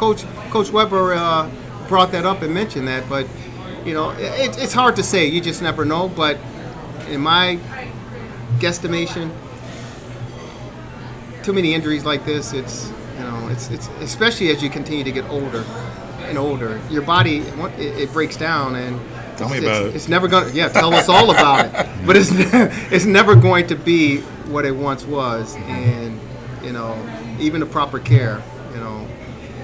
Coach Weber brought that up and mentioned that. But it's hard to say. You just never know. But in my guesstimation, too many injuries like this. It's especially as you continue to get older and older, your body it breaks down, and tell me about it. It's never gonna. Yeah, tell us all about it. But it's never going to be what it once was, and even the proper care.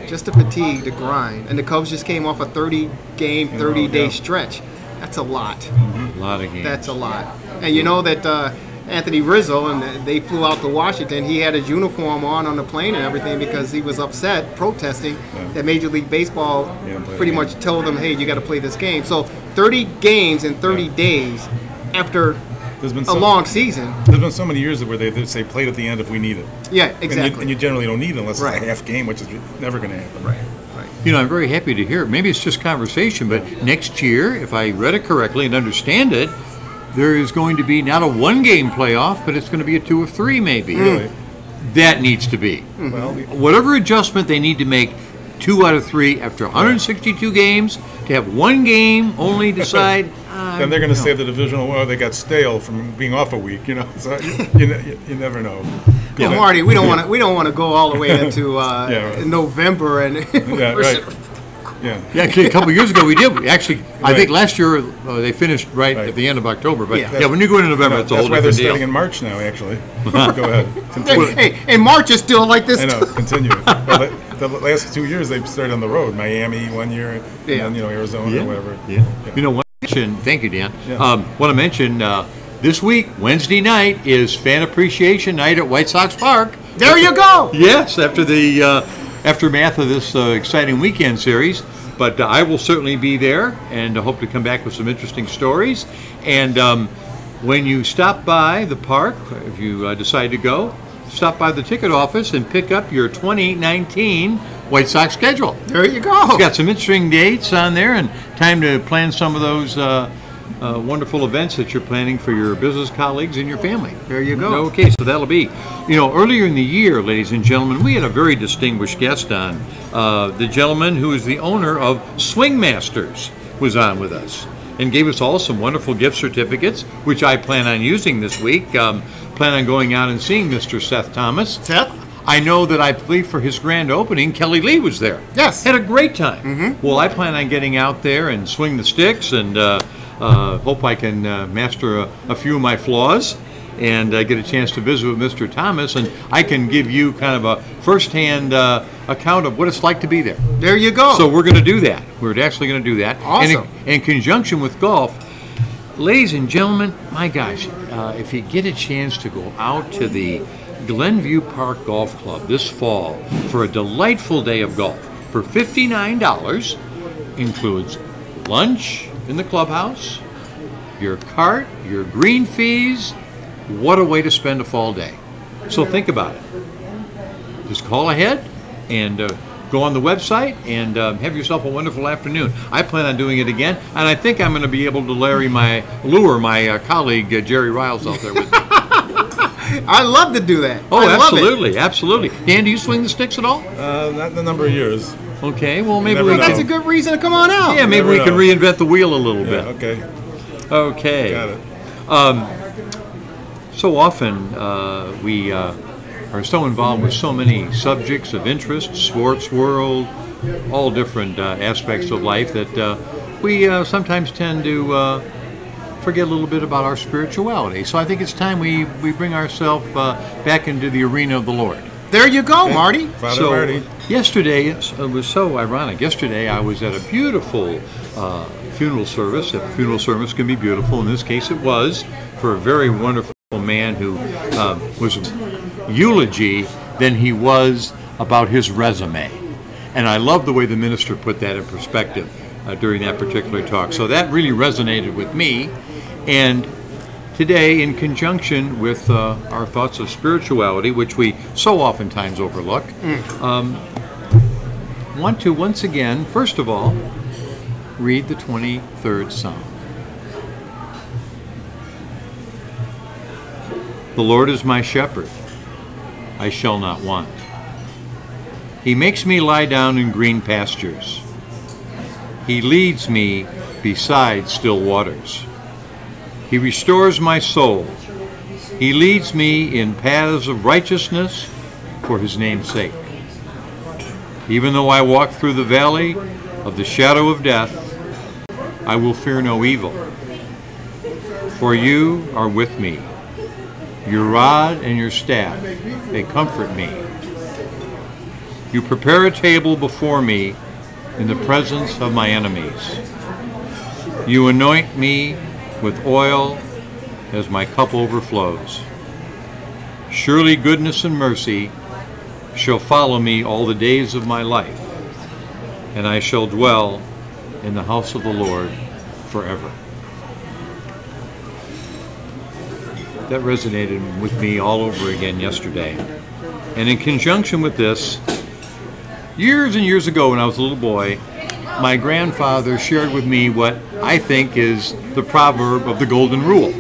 Just the fatigue, the grind, and the Cubs just came off a 30-game, 30-day stretch. That's a lot. A lot of games. That's a lot, and you know that. Anthony Rizzo, and they flew out to Washington. He had his uniform on the plane and everything because he was upset, protesting that Major League Baseball pretty much told him, hey, you got to play this game. So 30 games in 30 days after a long season. There's been so many years where they say play at the end if we need it. Yeah, exactly. And you generally don't need it unless it's a half game, which is never going to happen. Right. I'm very happy to hear it. Maybe it's just conversation, but next year, if I read it correctly and understand it, there is going to be not a one-game playoff, but it's going to be a 2 of 3 maybe. Really? That needs to be. Well, whatever adjustment they need to make, 2 out of 3 after 162 games, to have one game only decide. Then they're going to say the divisional, they got stale from being off a week, So you never know. Well, Marty, we don't want to go all the way into November and. Right. Yeah. Actually, a couple of years ago we did. Actually, I think last year they finished right at the end of October. But when you go into November, it's a whole different deal. That's why they're starting in March now, actually. Go ahead. Continue. Hey, and March is still like this. I know. Continue. Well, the last 2 years they've started on the road. Miami 1 year, and then Arizona or whatever. Yeah. Thank you, Dan. Want to mention this week, Wednesday night, is Fan Appreciation Night at White Sox Park. There you go. Yes, after the aftermath of this exciting weekend series. But I will certainly be there and hope to come back with some interesting stories. And when you stop by the park, if you decide to go, stop by the ticket office and pick up your 2019 White Sox schedule. There you go. It's got some interesting dates on there and time to plan some of those wonderful events that you're planning for your business colleagues and your family. There you go. Okay, so that'll be. Earlier in the year, ladies and gentlemen, we had a very distinguished guest on. The gentleman who is the owner of Swing Masters was on with us and gave us all some wonderful gift certificates, which I plan on using this week. Plan on going out and seeing Mr. Seth Thomas. Seth? I know that I believe for his grand opening, Kelly Lee was there. Yes. Had a great time. Mm-hmm. Well, I plan on getting out there and swing the sticks and hope I can master a few of my flaws and get a chance to visit with Mr. Thomas, and I can give you kind of a first-hand account of what it's like to be there. There you go. So we're going to do that. We're actually going to do that. Awesome. And in conjunction with golf, ladies and gentlemen, my gosh, if you get a chance to go out to the Glenview Park Golf Club this fall for a delightful day of golf for $59, includes lunch in the clubhouse, your cart, your green fees. What a way to spend a fall day. So think about it. Just call ahead and go on the website and have yourself a wonderful afternoon. I plan on doing it again, and I think I'm going to be able to lure my colleague Jerry Riles out there with me. I love to do that. Oh, absolutely, absolutely. Dan, do you swing the sticks at all? Not in a number of years. Okay, well maybe that's a good reason to come on out. Yeah, maybe we can reinvent the wheel a little bit. Okay. Okay. Got it. So often we are so involved with so many subjects of interest, sports world, all different aspects of life that we sometimes tend to forget a little bit about our spirituality. So I think it's time we bring ourselves back into the arena of the Lord. There you go, Marty. Father Marty. Yesterday, it was so ironic. Yesterday, I was at a beautiful funeral service. A funeral service can be beautiful. In this case, it was for a very wonderful man who was eulogy than he was about his resume. And I love the way the minister put that in perspective during that particular talk. So that really resonated with me. And today, in conjunction with our thoughts of spirituality, which we so oftentimes overlook, want to once again, first of all, read the 23rd Psalm. The Lord is my shepherd, I shall not want. He makes me lie down in green pastures. He leads me beside still waters. He restores my soul. He leads me in paths of righteousness for his name's sake. Even though I walk through the valley of the shadow of death, I will fear no evil. For you are with me. Your rod and your staff, they comfort me. You prepare a table before me in the presence of my enemies. You anoint me with oil as my cup overflows. Surely goodness and mercy shall follow me all the days of my life, and I shall dwell in the house of the Lord forever. That resonated with me all over again yesterday. And in conjunction with this, years and years ago when I was a little boy, my grandfather shared with me what I think is the proverb of the golden rule.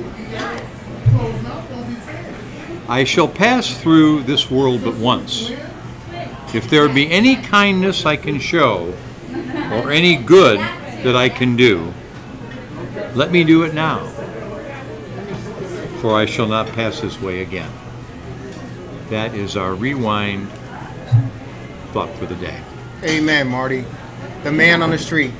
I shall pass through this world but once. If there be any kindness I can show, or any good that I can do, let me do it now, for I shall not pass this way again. That is our rewind thought for the day. Amen, Marty. The man on the street.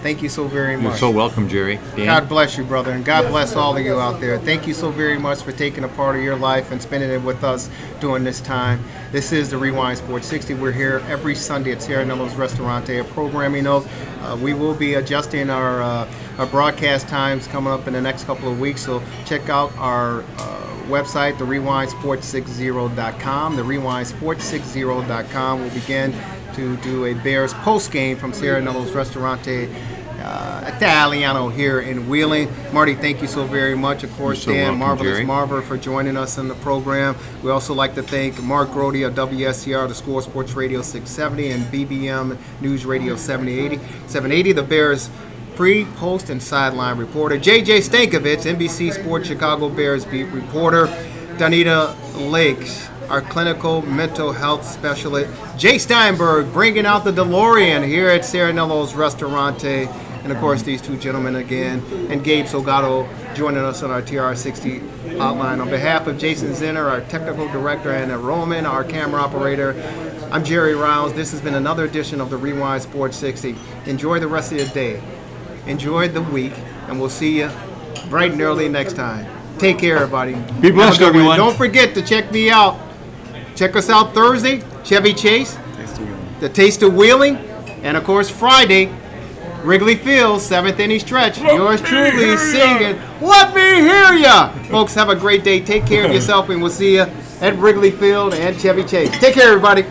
Thank you so very much. You're so welcome, Jerry. Dan? God bless you, brother, and God bless all of you out there. Thank you so very much for taking a part of your life and spending it with us during this time. This is the Rewind Sports 60. We're here every Sunday at Serenello's Restaurante. A programming note, we will be adjusting our broadcast times coming up in the next couple of weeks, so check out our website, therewindsports60.com. Therewindsports60.com will begin to do a Bears post-game from Serenello's Restaurante Italiano here in Wheeling. Marty, thank you so very much. Of course, You're so Dan, welcome, Marvelous Jerry. Marver, for joining us in the program. We also like to thank Mark Grody of WSCR, the Score Sports Radio 670, and BBM News Radio 780. The Bears pre, post, and sideline reporter. JJ Stankovich, NBC Sports Chicago Bears beat reporter. Donita Lakes, our clinical mental health specialist. Jay Steinberg bringing out the DeLorean here at Serenello's Restaurante. And of course, these two gentlemen again. And Gabe Sogato joining us on our TR60 hotline. On behalf of Jason Zinner, our technical director, and Roman, our camera operator, I'm Jerry Riles. This has been another edition of the Rewind Sports 60. Enjoy the rest of your day. Enjoy the week. And we'll see you bright and early next time. Take care, everybody. Be blessed, everyone. Don't forget to check me out. Check us out Thursday, Chevy Chase, the Taste of Wheeling, and of course Friday, Wrigley Field, 7th inning stretch. Yours truly singing, "Let Me Hear Ya." Folks, have a great day. Take care of yourself, and we'll see you at Wrigley Field and Chevy Chase. Take care, everybody.